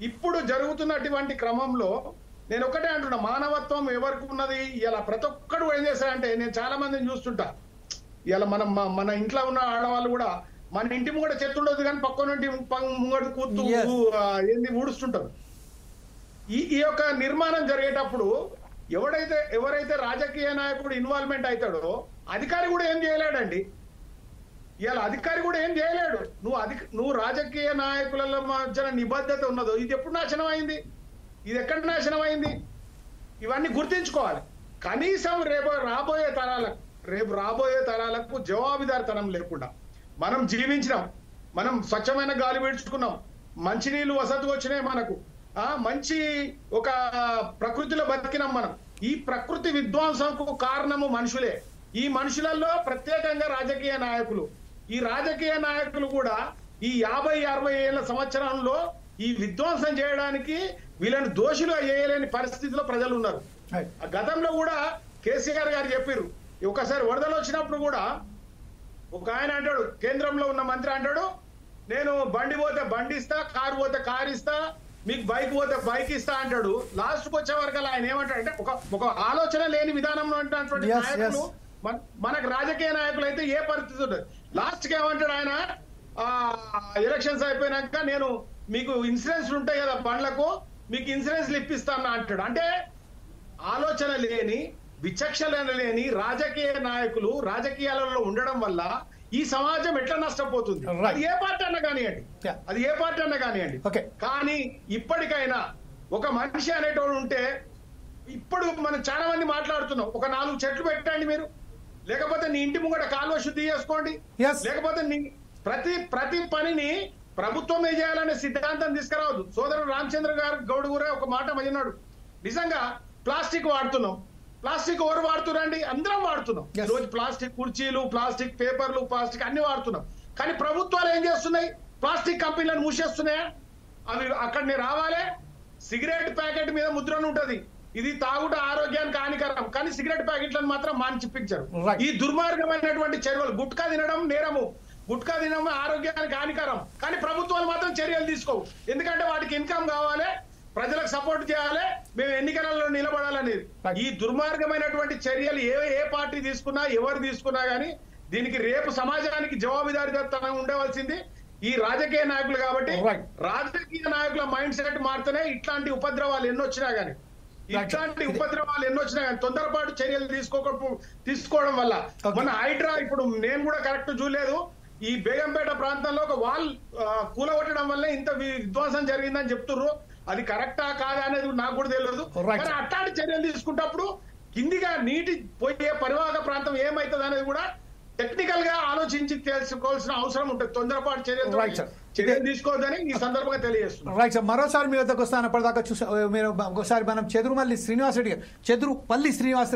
ఇప్పుడు జరుగుతున్నటువంటి క్రమంలో నేను ఒకటే అంటున్నా, మానవత్వం ఎవరికి ఉన్నది? ఇలా ప్రతి ఒక్కడు ఏం చేస్తారంటే, నేను చాలా మందిని చూస్తుంటా, ఇలా మన ఇంట్లో ఉన్న ఆడవాళ్ళు కూడా మన ఇంటి ముంగట చెత్త ఉండదు కానీ పక్క నుండి ముంగట కూతూ ఏంది ఊడుస్తుంటారు. ఈ యొక్క నిర్మాణం జరిగేటప్పుడు ఎవరైతే రాజకీయ నాయకుడు ఇన్వాల్వ్మెంట్ అవుతాడో అధికారి కూడా ఏం చేయలేడండి. ఇవాళ అధికారి కూడా ఏం చేయలేడు. నువ్వు రాజకీయ నాయకుల మధ్య నిబద్ధత ఉన్నదో ఇది ఎప్పుడు నాశనం అయింది, ఇది ఎక్కడ నాశనం అయింది, ఇవన్నీ గుర్తించుకోవాలి. కనీసం రేపు రాబోయే తరాలకు జవాబుదారితనం లేకుండా మనం జీవించినాం, మనం స్వచ్ఛమైన గాలి పీల్చుకున్నాం, మంచినీళ్ళు వసతిగా వచ్చినాయి, మనకు మంచి ఒక ప్రకృతిలో బతికినాం మనం. ఈ ప్రకృతి విధ్వంసంకు కారణము మనుషులే. ఈ మనుషులలో ప్రత్యేకంగా రాజకీయ నాయకులు. ఈ రాజకీయ నాయకులు కూడా ఈ 50-60 ఏళ్ల సంవత్సరంలో ఈ విధ్వంసం చేయడానికి వీళ్ళని దోషులు చేయలేని పరిస్థితిలో ప్రజలు ఉన్నారు. గతంలో కూడా కేసీఆర్ గారు చెప్పారు, ఒకసారి వరదలు వచ్చినప్పుడు కూడా ఒక ఆయన అంటాడు, కేంద్రంలో ఉన్న మంత్రి అంటాడు, నేను బండి పోతే బండి ఇస్తా, కారు పోతే కారు ఇస్తా, మీకు బైక్ పోతే బైక్ ఇస్తా అంటాడు. లాస్ట్కి వచ్చే వరకు ఆయన ఏమంటాడంటే ఒక ఆలోచన లేని విధానంలో ఉన్నటువంటి నాయకులు మనకు రాజకీయ నాయకులు అయితే ఏ పరిస్థితి ఉంటుంది. లాస్ట్కి ఏమంటాడు ఆయన, ఎలక్షన్స్ అయిపోయినాక నేను మీకు ఇన్సూరెన్స్ ఉంటాయి కదా బండ్లకు, మీకు ఇన్సూరెన్స్లు ఇప్పిస్తాను అంటాడు. అంటే ఆలోచన లేని, విచక్షణ లేని రాజకీయ నాయకులు రాజకీయాలలో ఉండడం వల్ల ఈ సమాజం ఎట్లా నష్టపోతుంది. అది ఏ పార్టీ అన్నా కానివ్వండి. కానీ ఇప్పటికైనా ఒక మనిషి అనేటోడు ఉంటే, ఇప్పుడు మనం చాలా మంది మాట్లాడుతున్నాం, ఒక 4 చెట్లు పెట్టండి మీరు, లేకపోతే నీ ఇంటి ముంగట కాలువ శుద్ధి చేసుకోండి, లేకపోతే ప్రతి పనిని ప్రభుత్వం ఏ చేయాలనే సిద్ధాంతం తీసుకురావద్దు. సోదరుడు రామచంద్ర గారు గౌడ్ కూడా ఒక మాట అన్నాడు, నిజంగా ప్లాస్టిక్ వాడుతున్నాం, ప్లాస్టిక్ ఎవరు వాడుతున్నారండి? అందరం వాడుతున్నాం. ఈ రోజు ప్లాస్టిక్ కుర్చీలు, ప్లాస్టిక్ పేపర్లు, ప్లాస్టిక్ అన్ని వాడుతున్నాం. కానీ ప్రభుత్వాలు ఏం చేస్తున్నాయి? ప్లాస్టిక్ కంపెనీలను మూసేస్తున్నాయా? అవి అక్కడనే రావాలే. సిగరెట్ ప్యాకెట్ మీద ముద్రను ఉంటది, ఇది తాగుట ఆరోగ్యానికి హానికరం, కానీ సిగరెట్ ప్యాకెట్లను మాత్రం మాన్చిపించారు. ఈ దుర్మార్గమైనటువంటి చర్యలు, గుట్కా తినడం నేరము, గుట్కా తినడం ఆరోగ్యానికి హానికరం, కానీ ప్రభుత్వాలు మాత్రం చర్యలు తీసుకోవు. ఎందుకంటే వాటికి ఇన్కమ్ కావాలి, ప్రజలకు సపోర్ట్ చేయాలి, మేము ఎన్నికలలో నిలబడాలనేది. ఈ దుర్మార్గమైనటువంటి చర్యలు ఏ పార్టీ తీసుకున్నా, ఎవరు తీసుకున్నా గానీ దీనికి రేపు సమాజానికి జవాబుదారీతనం ఉండవలసింది ఈ రాజకీయ నాయకులు. కాబట్టి రాజకీయ నాయకుల మైండ్ సెట్ మారితేనే ఇట్లాంటి ఉపద్రవాలు ఎన్నొచ్చినా గానీ తొందరపాటు చర్యలు తీసుకోవడం వల్ల మన హైడ్రా, ఇప్పుడు నేను కూడా కరెక్ట్ చూడలేదు, ఈ బేగంపేట ప్రాంతంలో ఒక వాల్ కూలగొట్టడం వల్ల ఇంత విధ్వంసం జరిగిందని చెప్తున్నారు. అది కరెక్టా కాదా అనేది నాకు కూడా తెలియదు. కానీ అట్లాంటి చర్యలు తీసుకుంటప్పుడు కిందిగా నీటి పోయే పరివాహక ప్రాంతం ఏమైతుంది అనేది కూడా టెక్నికల్ గా ఆలోచించి తెలుసుకోవాల్సిన అవసరం ఉంటుంది. తొందరపాటు చర్యలు తీసుకోవద్దని ఈ సందర్భంగా తెలియజేస్తున్నాం. రైట్ సార్, మరోసారి మీ వద్దకు వస్తాను. అప్పటిదాకా మీరు ఒకసారి మనం చెదురుపల్లి శ్రీనివాసరెడ్డి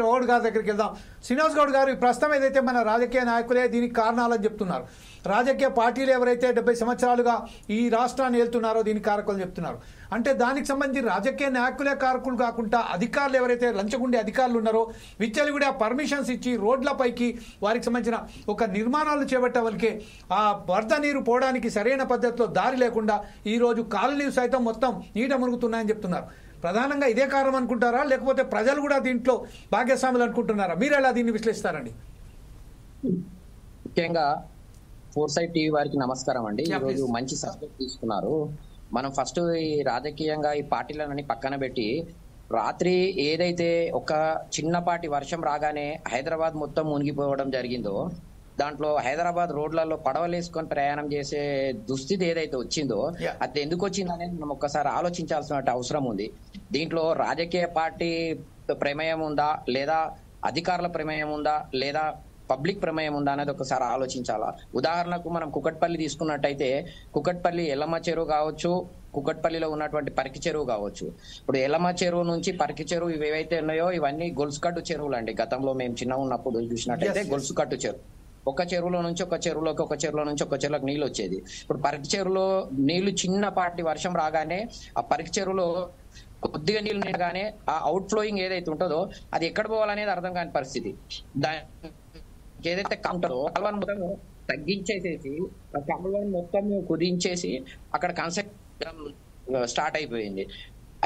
గౌడ్ గారి దగ్గరికి వెళ్దాం. శ్రీనివాస్ గౌడ్ గారు, ప్రస్తుతం ఏదైతే మన రాజకీయ నాయకులే దీనికి కారణాలని చెప్తున్నారు, రాజకీయ పార్టీలు ఎవరైతే 70 సంవత్సరాలుగా ఈ రాష్ట్రాన్ని వెళ్తున్నారో దీనికి కారకులు చెప్తున్నారు. అంటే దానికి సంబంధించి రాజకీయ నాయకులే కారకులు కాకుండా అధికారులు ఎవరైతే లంచగొండే అధికారులు ఉన్నారో విచ్చలవిడిగా పర్మిషన్స్ ఇచ్చి రోడ్లపైకి వారికి సంబంధించిన ఒక నిర్మాణాలు చేపట్టవలకే ఆ వరద నీరు పోవడానికి సరైన పద్ధతిలో దారి లేకుండా ఈ రోజు కాలనీలు సైతం మొత్తం నీట మునుగుతున్నాయని చెప్తున్నారు. ప్రధానంగా ఇదే కారణం అనుకుంటారా, లేకపోతే ప్రజలు కూడా దీంట్లో భాగస్వాములు అనుకుంటున్నారా? మీరు ఎలా దీన్ని విశ్లేషిస్తారండి? ముఖ్యంగా ఫోర్సైట్ టీవీ వారికి నమస్కారం అండి. ఈరోజు మంచి సబ్జెక్ట్ తీసుకున్నారు. మనం ఫస్ట్ ఈ రాజకీయంగా ఈ పార్టీలన్నీ పక్కన పెట్టి, రాత్రి ఏదైతే ఒక చిన్నపాటి వర్షం రాగానే హైదరాబాద్ మొత్తం మునిగిపోవడం జరిగిందో, దాంట్లో హైదరాబాద్ రోడ్లలో పడవలేసుకొని ప్రయాణం చేసే దుస్థితి ఏదైతే వచ్చిందో అది ఎందుకు వచ్చింది అనేది మనం ఒక్కసారి ఆలోచించాల్సిన అవసరం ఉంది. దీంట్లో రాజకీయ పార్టీ ప్రమేయం ఉందా, లేదా అధికారుల ప్రమేయం ఉందా, లేదా పబ్లిక్ ప్రమేయం ఉందా అనేది ఒకసారి ఆలోచించాలా. ఉదాహరణకు మనం కుకట్పల్లి తీసుకున్నట్టయితే, కుకట్పల్లి ఎల్లమ్మ చెరువు కావచ్చు, కుకట్పల్లిలో ఉన్నటువంటి పరికి చెరువు కావచ్చు. ఇప్పుడు ఎల్లమ్మ చెరువు నుంచి పరికి చెరువు ఇవి ఏవైతే ఉన్నాయో ఇవన్నీ గొలుసుకట్టు చెరువులు అండి. గతంలో మేము చిన్న ఉన్నప్పుడు చూసినట్టయితే గొలుసుకట్టు చెరువు, ఒక చెరువులో నుంచి ఒక చెరువులోకి, ఒక చెరువులో నుంచి ఒక చెరువులోకి నీళ్ళు వచ్చేది. ఇప్పుడు పరికి చెరువులో నీళ్లు చిన్నపాటి వర్షం రాగానే ఆ పరికి చెరువులో కొద్దిగా నీళ్లు నిండగానే ఆ అవుట్ ఫ్లోయింగ్ ఏదైతే ఉంటుందో అది ఎక్కడ పోవాలనేది అర్థం కాని పరిస్థితి. ఏదైతే కౌంటరో కాలువను మొత్తం తగ్గించేసేసి ఆ కాలువను మొత్తం కుదించేసి అక్కడ కన్స్ట్రక్షన్ స్టార్ట్ అయిపోయింది.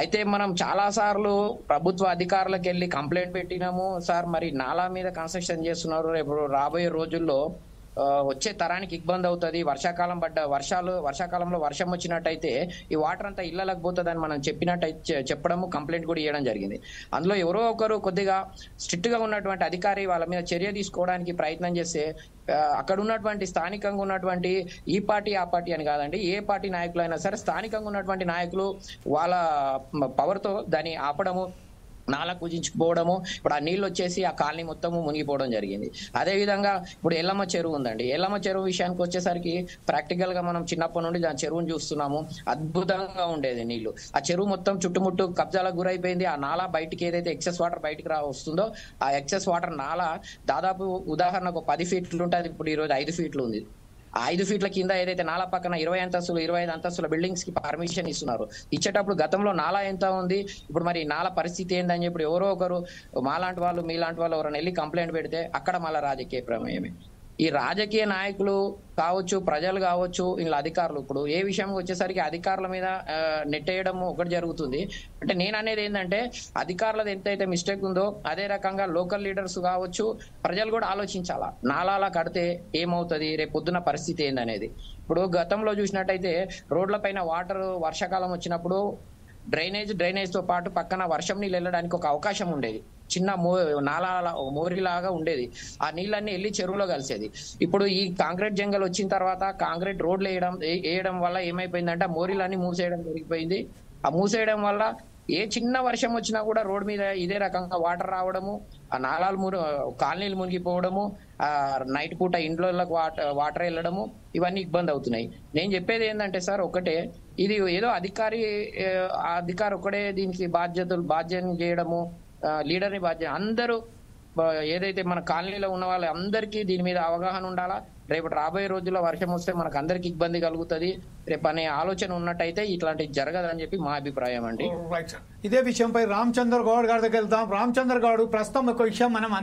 అయితే మనం చాలా సార్లు ప్రభుత్వ అధికారులకు వెళ్ళి కంప్లైంట్ పెట్టినాము, సార్ మరి నాలా మీద కన్స్ట్రక్షన్ చేస్తున్నారు, రేపు రాబోయే రోజుల్లో వచ్చే తరానికి ఇబ్బంది అవుతుంది, వర్షాకాలంలో వర్షం వచ్చినట్టయితే ఈ వాటర్ అంతా ఇళ్లలకు పోతుందని మనం చెప్పడము, కంప్లైంట్ కూడా ఇవ్వడం జరిగింది. అందులో ఎవరో ఒకరు కొద్దిగా స్ట్రిక్ట్ గా ఉన్నటువంటి అధికారి వాళ్ళ మీద చర్య తీసుకోవడానికి ప్రయత్నం చేస్తే అక్కడ ఉన్నటువంటి స్థానికంగా ఉన్నటువంటి ఈ పార్టీ ఆ పార్టీ అని కాదండి, ఏ పార్టీ నాయకులు అయినా సరే స్థానికంగా ఉన్నటువంటి నాయకులు వాళ్ళ పవర్ తో దాన్ని ఆపడము, నాలా కుజించుకుపోవడము, ఇప్పుడు ఆ నీళ్ళు వచ్చేసి ఆ కాలనీ మొత్తము మునిగిపోవడం జరిగింది. అదే విధంగా ఇప్పుడు ఎల్లమ్మ చెరువు ఉందండి. ఎల్లమ్మ చెరువు విషయానికి వచ్చేసరికి ప్రాక్టికల్ గా మనం చిన్నప్పటి నుండి దాని చెరువును చూస్తున్నాము. అద్భుతంగా ఉండేది నీళ్లు. ఆ చెరువు మొత్తం చుట్టుముట్టు కబ్జాలకు గురైపోయింది. ఆ నాలా బయటికి ఏదైతే ఎక్సెస్ వాటర్ బయటికి వస్తుందో ఆ ఎక్సెస్ వాటర్ నాలా దాదాపు ఉదాహరణకు 10 ఫీట్లు ఉంటుంది, ఇప్పుడు ఈరోజు 5 ఫీట్లు ఉంది. 5 ఫీట్ల కింద ఏదైతే నాలా పక్కన 20 అంతస్తులు 25 అంతస్తుల బిల్డింగ్స్ కి పర్మిషన్ ఇస్తున్నారు. ఇచ్చేటప్పుడు గతంలో నాలా ఎంత ఉంది, ఇప్పుడు మరి నాలా పరిస్థితి ఏందని చెప్పి ఎవరో ఒకరు మాలాంటి వాళ్ళు మీలాంటి వాళ్ళు ఎవరైనా వెళ్ళి కంప్లైంట్ పెడితే అక్కడ మళ్ళీ రాజకీయ ప్రమేయమే. ఈ రాజకీయ నాయకులు కావచ్చు, ప్రజలు కావచ్చు, ఇలా అధికారులు, ఇప్పుడు ఏ విషయం వచ్చేసరికి అధికారుల మీద నెట్టేయడం ఒకటి జరుగుతుంది. అంటే నేను అనేది ఏంటంటే అధికారులది ఎంతైతే మిస్టేక్ ఉందో అదే రకంగా లోకల్ లీడర్స్ కావచ్చు, ప్రజలు కూడా ఆలోచించాలా. నాలాలా కడితే ఏమవుతుంది, రేపు పొద్దున్న పరిస్థితి ఏందనేది. ఇప్పుడు గతంలో చూసినట్టయితే రోడ్ల పైన వాటర్ వర్షాకాలం వచ్చినప్పుడు డ్రైనేజ్ తో పాటు పక్కన వర్షం నీళ్ళు వెళ్ళడానికి ఒక అవకాశం ఉండేది. చిన్న నాలా మోరిలాగా ఉండేది. ఆ నీళ్ళన్నీ వెళ్ళి చెరువులో కలిసేది. ఇప్పుడు ఈ కాంక్రీట్ జంగల్ వచ్చిన తర్వాత కాంక్రీట్ రోడ్లు వేయడం వల్ల ఏమైపోయిందంటే మోరీలన్నీ మూసేయడం జరిగిపోయింది. ఆ మూసేయడం వల్ల ఏ చిన్న వర్షం వచ్చినా కూడా రోడ్ మీద ఇదే రకంగా వాటర్ రావడము, ఆ నాలాలు కాలనీలు మునిగిపోవడము, ఆ నైట్ పూట ఇంట్లోకి వాటర్ వెళ్ళడము, ఇవన్నీ ఇబ్బంది అవుతున్నాయి. నేను చెప్పేది ఏంటంటే సార్ ఒకటే, ఇది ఏదో అధికారి ఒకడే దీనికి బాధ్యత చేయడము, లీడర్ని బాధ్యత అందరూ ఏదైతే మన కాలనీలో ఉన్న వాళ్ళ అందరికీ దీని మీద అవగాహన ఉండాలా. రేపు రాబోయే రోజుల్లో వర్షం వస్తే మనకు అందరికి ఇబ్బంది కలుగుతుంది రేపు అనే ఆలోచన ఉన్నట్టయితే ఇట్లాంటివి జరగదని చెప్పి మా అభిప్రాయం అండి. ఇదే విషయంపై రామచంద్ర గౌడ్ గారి దగ్గర వెళ్తాం. రామచంద్ర గౌడ్, ప్రస్తుతం ఒక విషయం మనం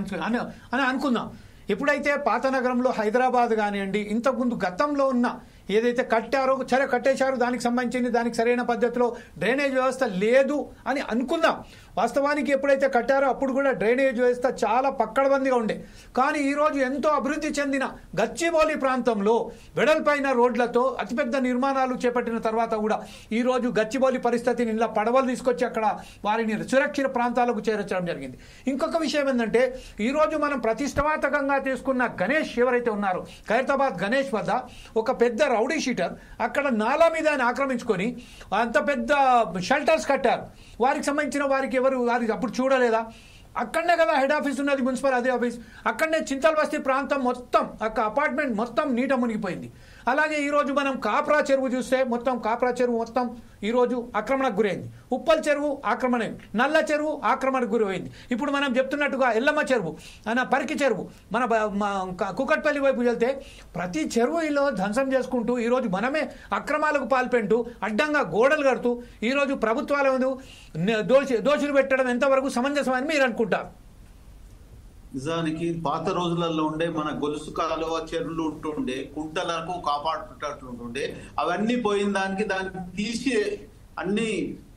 అనుకుందాం. ఎప్పుడైతే పాత నగరంలో హైదరాబాద్ కానివ్వండి, ఇంతకుముందు గతంలో ఉన్న ఏదైతే కట్టేశారో దానికి సంబంధించింది దానికి సరైన పద్ధతిలో డ్రైనేజ్ వ్యవస్థ లేదు అని అనుకుందాం. వాస్తవానికి ఎప్పుడైతే కట్టారో అప్పుడు కూడా డ్రైనేజ్ వ్యవస్థ చాలా పక్కడబందిగా ఉండే. కానీ ఈరోజు ఎంతో అభివృద్ధి చెందిన గచ్చిబౌలి ప్రాంతంలో వెడల్పైన రోడ్లతో అతిపెద్ద నిర్మాణాలు చేపట్టిన తర్వాత కూడా ఈరోజు గచ్చిబౌలి పరిస్థితిని ఇలా పడవలు తీసుకొచ్చి అక్కడ వారిని సురక్షిత ప్రాంతాలకు చేర్చడం జరిగింది. ఇంకొక విషయం ఏంటంటే, ఈరోజు మనం ప్రతిష్టాత్మకంగా తీసుకున్న గణేష్ ఎవరైతే ఉన్నారో, ఖైరతాబాద్ గణేష్ వద్ద ఒక పెద్ద రౌడీ షీటర్ అక్కడ నాలా మీద ఆక్రమించుకొని అంత పెద్ద షెల్టర్స్ కట్టారు. వారికి సంబంధించిన వారికి అప్పుడు చూడలేదా? అక్కడనే కదా హెడ్ ఆఫీస్ ఉన్నది, మున్సిపల్ అదే ఆఫీస్. అక్కడనే చింతల్ బస్తీ ప్రాంతం మొత్తం అపార్ట్మెంట్ మొత్తం నీట మునిగిపోయింది. అలాగే ఈరోజు మనం కాప్రా చెరువు చూస్తే కాప్రా చెరువు మొత్తం ఈరోజు ఆక్రమణకు గురైంది. ఉప్పల్ చెరువు ఆక్రమణ అయింది, నల్ల చెరువు ఆక్రమణకు గురైంది. ఇప్పుడు మనం చెప్తున్నట్టుగా ఎల్లమ్మ చెరువు, పరికి చెరువు, మన కుకట్పల్లి వైపు వెళ్తే ప్రతి చెరువులో ధ్వంసం చేసుకుంటూ ఈరోజు మనమే అక్రమాలకు పాల్పెంటూ అడ్డంగా గోడలు కడుతూ ఈరోజు ప్రభుత్వాల దోషులు పెట్టడం ఎంతవరకు సమంజసమని మీరు అనుకుంటారు? నిజానికి పాత రోజులలో ఉండే మన గొలుసు కాలువ చెరువులు ఉంటుండే, కుంటలకు కాపాడుతుంటుండే, అవన్నీ పోయిన దాన్ని తీసి అన్ని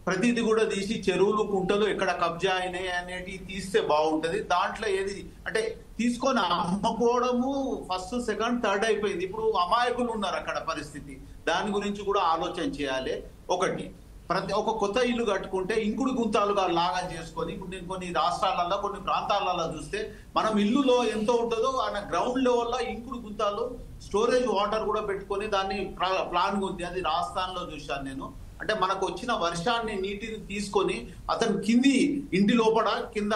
ప్రతిది కూడా తీసి చెరువులు కుంటలు ఎక్కడ కబ్జా అయినాయి అనేటివి తీస్తే బాగుంటది. దాంట్లో ఏది అంటే తీసుకొని అమ్ముకోవడము ఫస్ట్ సెకండ్ థర్డ్ అయిపోయింది. ఇప్పుడు అమాయకులు ఉన్నారు అక్కడ పరిస్థితి, దాని గురించి కూడా ఆలోచన చేయాలి. ఒకటి, ఒక కొత్త ఇల్లు కట్టుకుంటే ఇంకుడు గుంతాలుగా లాగా చేసుకొని, ఇప్పుడు నేను కొన్ని రాష్ట్రాలలో కొన్ని ప్రాంతాలలో చూస్తే మనం ఇల్లులో ఎంతో ఉంటుందో ఆయన గ్రౌండ్ లెవెల్లో ఇంకుడు గుంతాలు స్టోరేజ్ వాటర్ కూడా పెట్టుకొని దాన్ని ప్లాన్ ఉంది. అది రాజస్థాన్లో చూశాను నేను. అంటే మనకు వచ్చిన వర్షాన్ని నీటిని తీసుకొని అతను ఇంటి లోపల కింద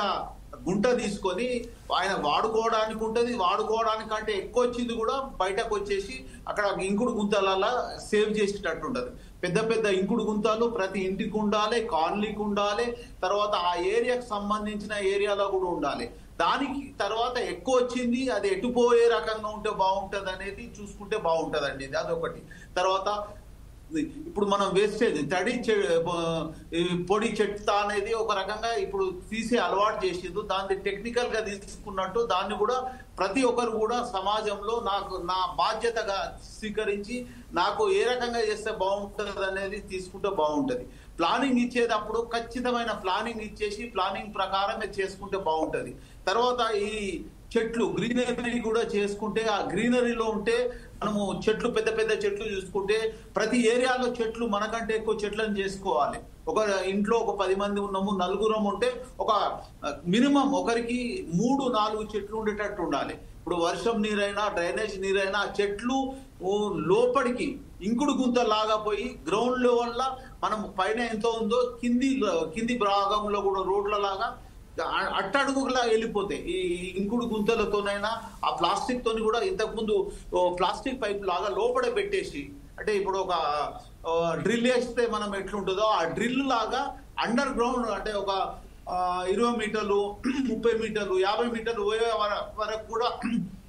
గుంట తీసుకొని ఆయన వాడుకోవడానికి ఉంటుంది, వాడుకోవడానికంటే ఎక్కువ వచ్చింది కూడా బయటకు వచ్చేసి అక్కడ ఇంకుడు గుంతలలో సేవ్ చేసేటట్టు ఉంటుంది. పెద్ద పెద్ద ఇంకుడు గుంతాలు ప్రతి ఇంటికి ఉండాలి, కాలనీకి ఉండాలి, తర్వాత ఆ ఏరియాకి సంబంధించిన ఏరియాలో కూడా ఉండాలి. దానికి తర్వాత ఎక్కువ వచ్చింది అది ఎటుపోయే రకంగా ఉంటే బాగుంటుంది అనేది చూసుకుంటే బాగుంటుందండి. అదొకటి. తర్వాత ఇప్పుడు మనం వేస్టేజ్ పొడి చెత్త అనేది ఒక రకంగా ఇప్పుడు తీసే అలవాటు చేసేది, దాన్ని టెక్నికల్ గా తీసుకున్నట్టు దాన్ని కూడా ప్రతి ఒక్కరు కూడా సమాజంలో నా బాధ్యతగా స్వీకరించి నాకు ఏ రకంగా చేస్తే బాగుంటుంది అనేది తీసుకుంటే బాగుంటది. ప్లానింగ్ ఇచ్చేటప్పుడు ఖచ్చితమైన ప్లానింగ్ ఇచ్చేసి ప్లానింగ్ ప్రకారం చేసుకుంటే బాగుంటది. తర్వాత ఈ చెట్లు గ్రీనరీ కూడా చేసుకుంటే, ఆ గ్రీనరీలో ఉంటే మనము చెట్లు పెద్ద పెద్ద చెట్లు చూసుకుంటే ప్రతి ఏరియాలో చెట్లు మనకంటే ఎక్కువ చెట్లను చేసుకోవాలి. ఒక ఇంట్లో ఒక 10 మంది ఉన్నాము, నలుగురం ఉంటే ఒక మినిమం ఒకరికి 3-4 చెట్లు ఉండేటట్టు ఉండాలి. ఇప్పుడు వర్షం నీరైనా డ్రైనేజ్ నీరైనా చెట్లు లోపలికి ఇంకుడు గుంత లాగా పోయి గ్రౌండ్ లెవెల్లో మనం పైన ఎంత ఉందో కింది భాగంలో కూడా రోడ్ల లాగా అట్టడుగులా వెళ్ళిపోతాయి. ఈ ఇంకుడు గుంతలతోనైనా ఆ ప్లాస్టిక్ తోని కూడా ఇంతకుముందు ప్లాస్టిక్ పైప్ లాగా లోపల పెట్టేసి, అంటే ఇప్పుడు ఒక డ్రిల్ వేస్తే మనం ఎట్లుంటుందో ఆ డ్రిల్ లాగా అండర్ గ్రౌండ్, అంటే ఒక 20 మీటర్లు 30 మీటర్లు 50 మీటర్లు పోయే వరకు కూడా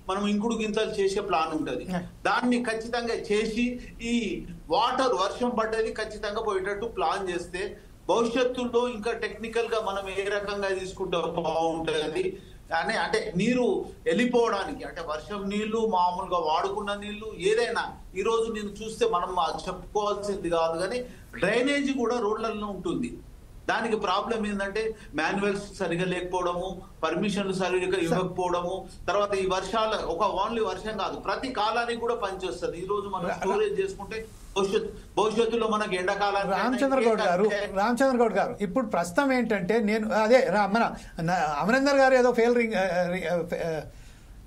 మనం ఇంకుడు గింతలు చేసే ప్లాన్ ఉంటుంది. దాన్ని ఖచ్చితంగా చేసి ఈ వాటర్ వర్షం పడ్డది ఖచ్చితంగా పోయేటట్టు ప్లాన్ చేస్తే భవిష్యత్తులో ఇంకా టెక్నికల్ గా మనం ఏ రకంగా తీసుకుంటే బాగుంటుంది అని, అంటే నీరు వెళ్ళిపోవడానికి, అంటే వర్షం నీళ్లు మామూలుగా వాడుకున్న నీళ్లు ఏదైనా ఈ రోజు నేను చూస్తే మనం చెప్పుకోవాల్సింది కాదు, కానీ డ్రైనేజ్ కూడా రోడ్లలో ఉంటుంది. దానికి ప్రాబ్లం ఏంటంటే మాన్యువల్స్ సరిగా లేకపోవడము, పర్మిషన్లు సరిగా ఇవ్వకపోవడము, తర్వాత ఈ వర్షాలు ఓన్లీ వర్షం కాదు ప్రతి కాలానికి కూడా పనిచేస్తుంది. ఈ రోజు మనం స్టోరేజ్ చేసుకుంటే భవిష్యత్తులో మనకి ఎండాకాలం. రామచంద్ర గౌడ్ గారు ఇప్పుడు ప్రస్తుతం ఏంటంటే, నేను అదే మన అమరేందర్ గారు ఏదో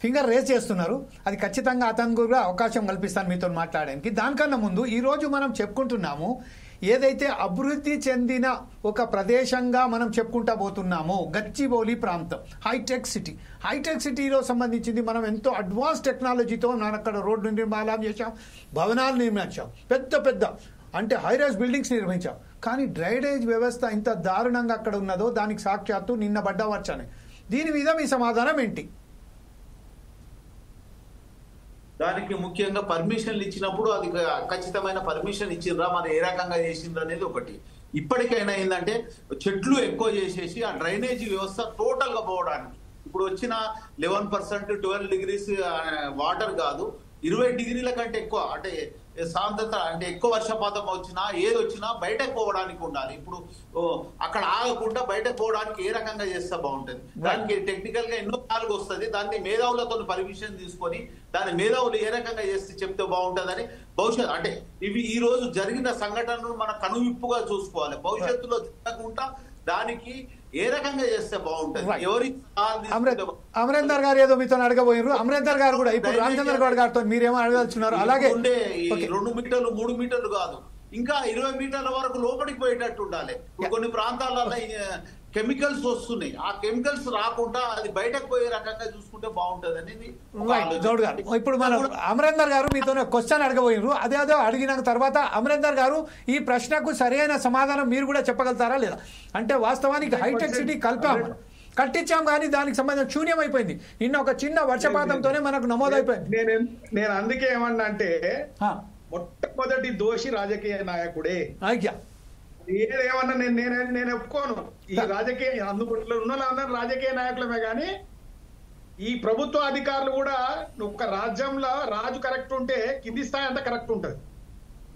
ఫింగర్ రేజ్ చేస్తున్నారు, అది ఖచ్చితంగా అతను కూడా అవకాశం కల్పిస్తాను మీతో మాట్లాడడానికి. దానికన్నా ముందు ఈరోజు మనం చెప్పుకుంటున్నాము ఏదైతే అభివృద్ధి చెందిన ఒక ప్రదేశంగా మనం చెప్పుకుంటా పోతున్నామో గచ్చిబౌలి ప్రాంతం హైటెక్ సిటీలో సంబంధించింది మనం ఎంతో అడ్వాన్స్ టెక్నాలజీతో మనం అక్కడ రోడ్డు నిర్మాణం చేశాం, భవనాలు నిర్మించాం, పెద్ద అంటే హైరైజ్ బిల్డింగ్స్ నిర్మించాం. కానీ డ్రైనేజ్ వ్యవస్థ ఇంత దారుణంగా అక్కడ ఉన్నదో దానికి సాక్షాత్తు నిన్న పడ్డవచ్చానే. దీని మీద మీ సమాధానం ఏంటి? దానికి ముఖ్యంగా పర్మిషన్లు ఇచ్చినప్పుడు అది ఖచ్చితమైన పర్మిషన్ ఇచ్చిండ్రా, మరి ఏ రకంగా చేసిండ్రా అనేది ఒకటి. ఇప్పటికైనా ఏంటంటే చెట్లు ఎక్కువ చేసేసి ఆ డ్రైనేజీ వ్యవస్థ టోటల్ గా పోవడానికి ఇప్పుడు వచ్చిన 11%, 12 degrees వాటర్ కాదు, 20 degrees కంటే ఎక్కువ అంటే సాంద్రత అంటే ఎక్కువ వర్షపాతం వచ్చినా ఏది వచ్చినా బయటకు పోవడానికి ఉండాలి. ఇప్పుడు అక్కడ ఆగకుండా బయటకు పోవడానికి ఏ రకంగా చేస్తే బాగుంటుంది? దానికి టెక్నికల్ గా ఎన్నో కాలుగా వస్తుంది. దాన్ని మేధావులతో పర్మిషన్ తీసుకొని దాని మేధావులు ఏ రకంగా చేస్తే చెప్తే బాగుంటుందని భవిష్యత్తు అంటే ఇవి ఈ రోజు జరిగిన సంఘటనలు మన కనువిప్పుగా చూసుకోవాలి. భవిష్యత్తులో జరగకుండా దానికి ఏ రకంగా చేస్తే బాగుంటుంది? ఎవరి అమరేందర్ గారు ఏదో మీతో అడగబోయారు. అమరేందర్ గారు కూడా ఇప్పుడు రామచంద్ర గౌడ్ గారితో మీరేమో అడగాల్సిన్నారు. అలాగే 2 మీటర్లు 3 మీటర్లు కాదు, ఇంకా 20 మీటర్ల వరకు లోపలికి పోయేటట్టు ఉండాలి. కొన్ని ప్రాంతాలలో కెమికల్స్ వస్తున్నాయి, ఆ కెమికల్స్ రాకుండా అది బయటకు పోయే రకంగా చూసుకుంటే బాగుంటుంది అనేది గౌడ్ గారు. ఇప్పుడు మనం అమరేందర్ గారు మీతో క్వశ్చన్ అడగబోయినారు. అదేదో అడిగిన తర్వాత అమరేందర్ గారు ఈ ప్రశ్నకు సరైన సమాధానం మీరు కూడా చెప్పగలుగుతారా లేదా? అంటే వాస్తవానికి హైటెక్ సిటీ కట్టించాం కానీ దానికి సంబంధించిన శూన్యం అయిపోయింది. నిన్న ఒక చిన్న వర్షపాతంతోనే మనకు నమోదైపోయింది. నేను అందుకే ఏమన్నా అంటే మొట్టమొదటి దోషి రాజకీయ నాయకుడే. ఏదేమన్నా నేను ఒప్పుకోను. ఈ రాజకీయ అందుబాటులో ఉన్న రాజకీయ నాయకులమే కానీ ఈ ప్రభుత్వ అధికారులు కూడా ఒక రాజ్యంలో రాజు కరెక్ట్ ఉంటే కింది స్థాయి అంతా కరెక్ట్ ఉంటది.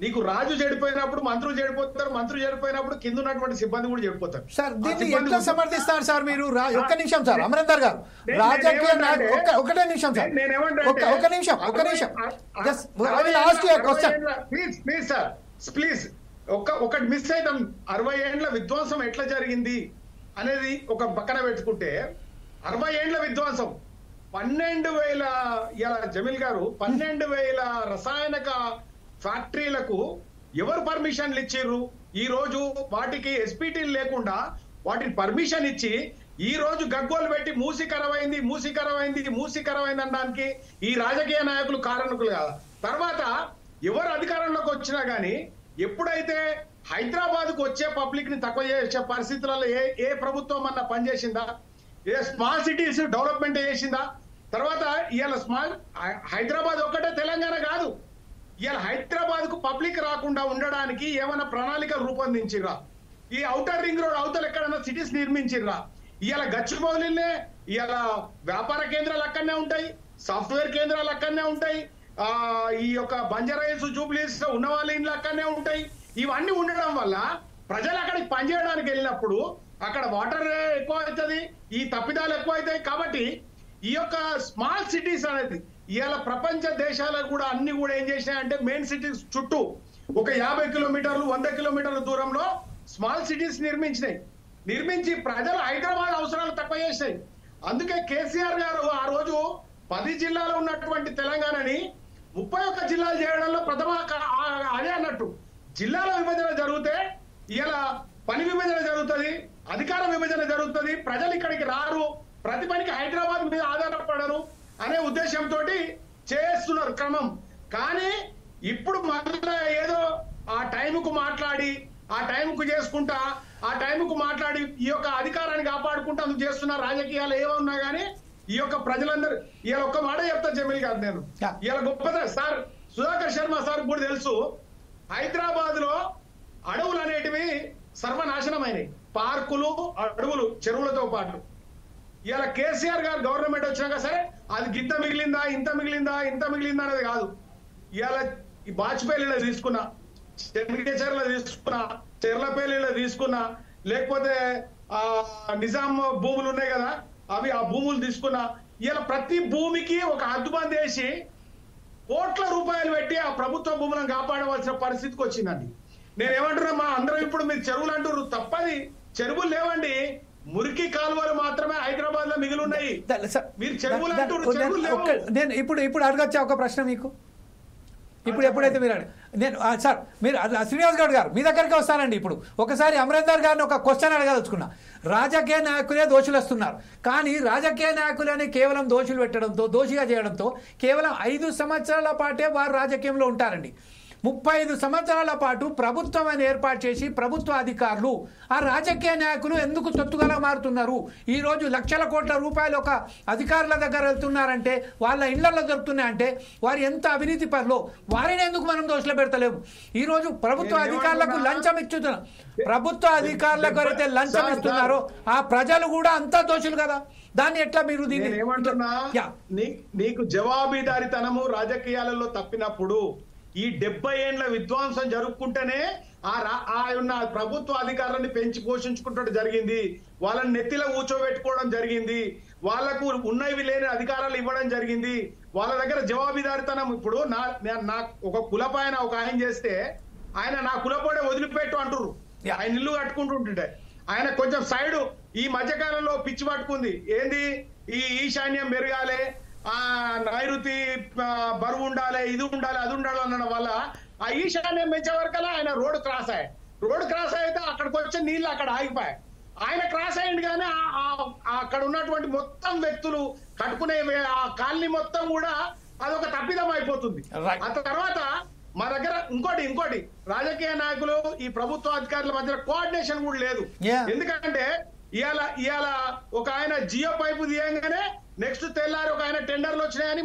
నీకు రాజు చెడిపోయినప్పుడు మంత్రులు చెడిపోతారు, మంత్రులు చెడిపోయినప్పుడు కింద ఉన్నటువంటి సిబ్బంది కూడా చెడిపోతారు. సార్ దీన్ని ఎట్లా సమర్థిస్తారు సార్ మీరు? ఒక్క నిమిషం సార్ అమరేందర్ గారు, రాజకీయ ఒకటే నిమిషం సార్, ఒక నిమిషం ప్లీజ్ సార్ ప్లీజ్ ఒకటి మిస్ అయితాం. 60 ఏండ్ల విధ్వంసం ఎట్లా జరిగింది అనేది ఒక పక్కన పెట్టుకుంటే 60 ఏండ్ల విధ్వంసం 12,000 జమీల్ గారు 12,000 రసాయనిక ఫ్యాక్టరీలకు ఎవరు పర్మిషన్లు ఇచ్చిర్రు? ఈ రోజు వాటికి ఎస్పీటీలు లేకుండా వాటిని పర్మిషన్ ఇచ్చి ఈ రోజు గగ్గోలు పెట్టి మూసీకరమైంది అనడానికి ఈ రాజకీయ నాయకులు కారణకులు కాదా? తర్వాత ఎవరు అధికారంలోకి వచ్చినా గానీ ఎప్పుడైతే హైదరాబాద్ కు వచ్చే పబ్లిక్ ని తక్కువ చేసే పరిస్థితులలో ఏ ప్రభుత్వం అన్న పనిచేసిందా? ఏ స్మార్ట్ సిటీస్ డెవలప్మెంట్ చేసిందా? తర్వాత ఇవాళ హైదరాబాద్ ఒక్కటే తెలంగాణ కాదు, ఇవాళ హైదరాబాద్ కు పబ్లిక్ రాకుండా ఉండడానికి ఏమైనా ప్రణాళికలు రూపొందించిర్రా? ఈ ఔటర్ రింగ్ రోడ్ అవతల ఎక్కడైనా సిటీస్ నిర్మించిర్రా? ఇవాళ గచ్చిబౌలినే ఇవాళ వ్యాపార కేంద్రాలు అక్కడనే ఉంటాయి, సాఫ్ట్వేర్ కేంద్రాలు అక్కడనే ఉంటాయి, ఈ యొక్క బంజారాహిల్స్ జూబ్లీస్ ఉన్న వాళ్ళ ఇండ్లు అక్కడనే ఉంటాయి. ఇవన్నీ ఉండడం వల్ల ప్రజలు అక్కడికి పనిచేయడానికి వెళ్ళినప్పుడు అక్కడ వాటర్ ఎక్కువ అవుతుంది, ఈ తప్పిదాలు ఎక్కువ అవుతాయి. కాబట్టి ఈ యొక్క స్మార్ట్ సిటీస్ అనేది ఇవాళ ప్రపంచ దేశాలకు కూడా అన్ని కూడా ఏం చేసినాయంటే మెయిన్ సిటీస్ చుట్టూ ఒక 50 కిలోమీటర్లు 100 కిలోమీటర్ల దూరంలో స్మాల్ సిటీస్ నిర్మించి ప్రజలు హైదరాబాద్ అవసరాలు తక్కువ చేసినాయి. అందుకే కేసీఆర్ గారు ఆ రోజు 10 జిల్లాలో ఉన్నటువంటి తెలంగాణని 31 జిల్లాలు చేయడంలో ప్రథమ అదే అన్నట్టు. జిల్లాల విభజన జరిగితే ఇలా పని విభజన జరుగుతుంది, అధికార విభజన జరుగుతుంది, ప్రజలు ఇక్కడికి రారు, ప్రతి పనికి హైదరాబాద్ మీద ఆధారపడరు అనే ఉద్దేశంతో చేస్తున్నారు క్రమం. కానీ ఇప్పుడు మళ్ళీ ఏదో ఆ టైంకు మాట్లాడి ఆ టైంకు చేసుకుంటా ఆ టైంకు మాట్లాడి ఈ యొక్క అధికారాన్ని కాపాడుకుంటూ అందుకు చేస్తున్న రాజకీయాలు ఏమన్నా కానీ ఈ యొక్క ప్రజలందరూ ఇవాళ ఒక్క మాట చెప్తా జమీల్ గారు, నేను ఇవాళ గొప్పదా సార్ సుధాకర్ శర్మ సార్ కూడా తెలుసు, హైదరాబాద్ లో అడవులు అనేటివి సర్వనాశనమైనవి, పార్కులు అడవులు చెరువులతో పాటు. ఇవాళ కేసీఆర్ గారు గవర్నమెంట్ వచ్చినాక సరే అది గింత మిగిలిందా ఇంత మిగిలిందా అనేది కాదు. ఇవాళ ఈ బాజ్పేయిలో తీసుకున్నా, చెన్నకేచర్లో తీసుకున్నా, చెర్లపల్లిలో తీసుకున్నా, లేకపోతే నిజాం భూములు ఉన్నాయి కదా అవి ఆ భూములు తీసుకున్నా, ఇలా ప్రతి భూమికి ఒక హద్దుబంద్ వేసి కోట్ల రూపాయలు పెట్టి ఆ ప్రభుత్వ భూములను కాపాడవలసిన పరిస్థితికి వచ్చిందండి. నేనేమంటున్నా, మా అందరం ఇప్పుడు మీరు చెరువులు అంటారు, తప్పది, చెరువులు లేవండి, మురికి కాలువలు మాత్రమే హైదరాబాద్ లో మిగిలి ఉన్నాయి. మీరు చెరువులు అంటారు, నేను ఇప్పుడు అడగచ్చా ఒక ప్రశ్న మీకు? ఇప్పుడు ఎప్పుడైతే మీరు నేను సార్ మీరు శ్రీనివాస్ గౌడ్ గారు మీ దగ్గరికి వస్తానండి. ఇప్పుడు ఒకసారి అమరేందర్ గారిని ఒక క్వశ్చన్ అడగదలుచుకున్నా. రాజకీయ నాయకులే దోషులు వస్తున్నారు, కానీ రాజకీయ నాయకులని కేవలం దోషులు పెట్టడంతో, దోషిగా చేయడంతో కేవలం 5 సంవత్సరాల పాటే వారు రాజకీయంలో ఉంటారండి. 35 సంవత్సరాల పాటు ప్రభుత్వాన్ని ఏర్పాటు చేసి ప్రభుత్వ అధికారులు ఆ రాజకీయ నాయకులు ఎందుకు తొత్తుగా మారుతున్నారు? ఈరోజు లక్షల కోట్ల రూపాయలు ఒక అధికారుల దగ్గర వెళ్తున్నారంటే, వాళ్ళ ఇళ్లలో దొరుకుతున్నాయంటే వారు ఎంత అవినీతి పరులో, వారిని ఎందుకు మనం దోషులు పెడతలేము? ఈరోజు ప్రభుత్వ అధికారులకు లంచం ఇస్తున్నాం. ప్రభుత్వ అధికారులకు ఎవరైతే లంచం ఇస్తున్నారో ఆ ప్రజలు కూడా అంతా దోషులు కదా. దాన్ని ఎట్లా మీరు దీన్ని ఏమంటున్నా, నీకు జవాబుదారీతనము రాజకీయాలలో తప్పినప్పుడు ఈ 70 ఏండ్ల విధ్వంసం జరుపుకుంటేనే ఉన్న ప్రభుత్వ అధికారులను పెంచి పోషించుకుంటూ జరిగింది. వాళ్ళని నెత్తిలో కూర్చోబెట్టుకోవడం జరిగింది. వాళ్లకు ఉన్నవి లేని అధికారాలు ఇవ్వడం జరిగింది. వాళ్ళ దగ్గర జవాబుదారీతనం. ఇప్పుడు నా ఒక కులపైన ఒక ఆయన చేస్తే ఆయన నా కులపోడే వదిలిపెట్టు అంటున్నారు. ఆయన ఇల్లు కట్టుకుంటుంటే ఆయన కొంచెం సైడ్ ఈ మధ్యకాలంలో పిచ్చి పట్టుకుంది. ఏంది ఈ ఈశాన్యం పెరగాలి, నైరుతి బరువు ఉండాలి, ఇది ఉండాలి, అది ఉండాలి అనడం వల్ల ఆ ఈశాన్యం పెంచే వరకల్లా ఆయన రోడ్డు క్రాస్ అయితే అక్కడికి వచ్చే నీళ్లు అక్కడ ఆగిపోయాయి. ఆయన క్రాస్ అయ్యింది కానీ అక్కడ ఉన్నటువంటి మొత్తం వ్యక్తులు కట్టుకునే ఆ కాలనీ మొత్తం కూడా అదొక తప్పిదం అయిపోతుంది. ఆ తర్వాత మా దగ్గర ఇంకోటి రాజకీయ నాయకులు ఈ ప్రభుత్వ అధికారుల మధ్య కోఆర్డినేషన్ కూడా లేదు. ఎందుకంటే ఇవాళ ఒక ఆయన జియో పైపు తీయంగానే నెక్స్ట్ తెల్లారి ఒక ఆయన టెండర్లు వచ్చినాయని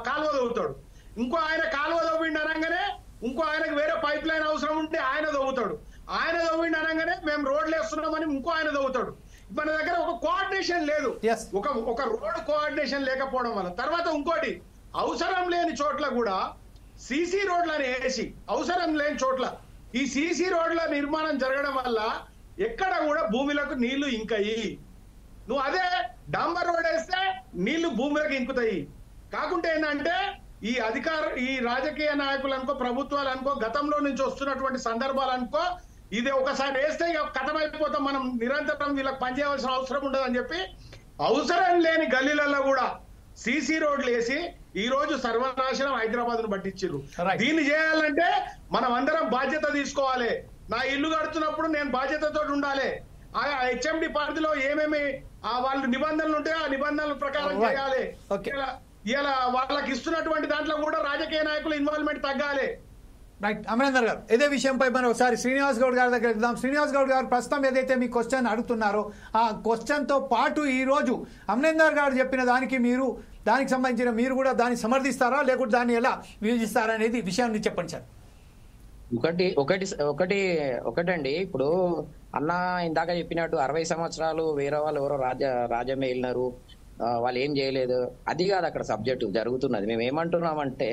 కాలువ తవ్వుతాడు. ఇంకో ఆయన కాలువ తవ్విండి అనగానే ఇంకో ఆయనకు వేరే పైప్ లైన్ అవసరం ఉంటే ఆయన తవ్వుతాడు. ఆయన తవ్విండి అనగానే మేము రోడ్లు వేస్తున్నామని ఇంకో ఆయన తవ్వుతాడు. మన దగ్గర ఒక కోఆర్డినేషన్ లేదు. ఒక రోడ్ కోఆర్డినేషన్ లేకపోవడం వల్ల తర్వాత ఇంకోటి అవసరం లేని చోట్ల కూడా సీసీ రోడ్లని వేసి అవసరం లేని చోట్ల ఈ సీసీ రోడ్ల నిర్మాణం జరగడం వల్ల ఎక్కడ కూడా భూమిలకు నీళ్లు ఇంకాయి. నువ్వు అదే డాంబర్ రోడ్ వేస్తే నీళ్లు భూమిలోకి ఇంకుతాయి. కాకుంటే ఏంటంటే ఈ రాజకీయ నాయకులు అనుకో, ప్రభుత్వాలు అనుకో, గతంలో నుంచి వస్తున్నటువంటి సందర్భాలు అనుకో, ఇది ఒకసారి వేస్తే ఇక కథమైపోతాం, మనం నిరంతరం వీళ్ళకి పనిచేయవలసిన అవసరం ఉండదని చెప్పి అవసరం లేని గల్లీలలో కూడా సీసీ రోడ్లు వేసి ఈ రోజు సర్వనాశనం హైదరాబాద్ ను పట్టించారు. దీన్ని చేయాలంటే మనం అందరం బాధ్యత తీసుకోవాలి. నా ఇల్లు కడుతున్నప్పుడు నేను బాధ్యతతో ఉండాలి. ఆ హెచ్ఎండి పరిధిలో ఏమేమి వాళ్ళు నిబంధనలు ఉంటాయో ఆ నిబంధనల ప్రకారం చేయాలి. ఇలా వాళ్ళకి ఇస్తున్నటువంటి దాంట్లో కూడా రాజకీయ నాయకుల ఇన్వాల్వ్మెంట్ తగ్గాలి. రైట్ అమరేందర్ గారు, ఇదే విషయంపై మనం ఒకసారి శ్రీనివాస్ గౌడ్ గారి దగ్గర వెళ్దాం. శ్రీనివాస్ గౌడ్ గారు, ప్రస్తుతం ఏదైతే మీ క్వశ్చన్ అడుగుతున్నారో ఆ క్వశ్చన్ తో పాటు ఈ రోజు అమరేందర్ గారు చెప్పిన దానికి దానికి సంబంధించిన మీరు కూడా దాన్ని సమర్థిస్తారా లేకుంటే దాన్ని ఎలా విభజిస్తారా అనేది విషయాన్ని చెప్పండి సార్. ఒకటండి, ఇప్పుడు అన్న ఇందాక చెప్పినట్టు 60 సంవత్సరాలు వేరే వాళ్ళు ఎవరో రాజ్యం వెళ్ళినారు, వాళ్ళు ఏం చేయలేదు, అది కాదు అక్కడ సబ్జెక్ట్ జరుగుతున్నది. మేము ఏమంటున్నామంటే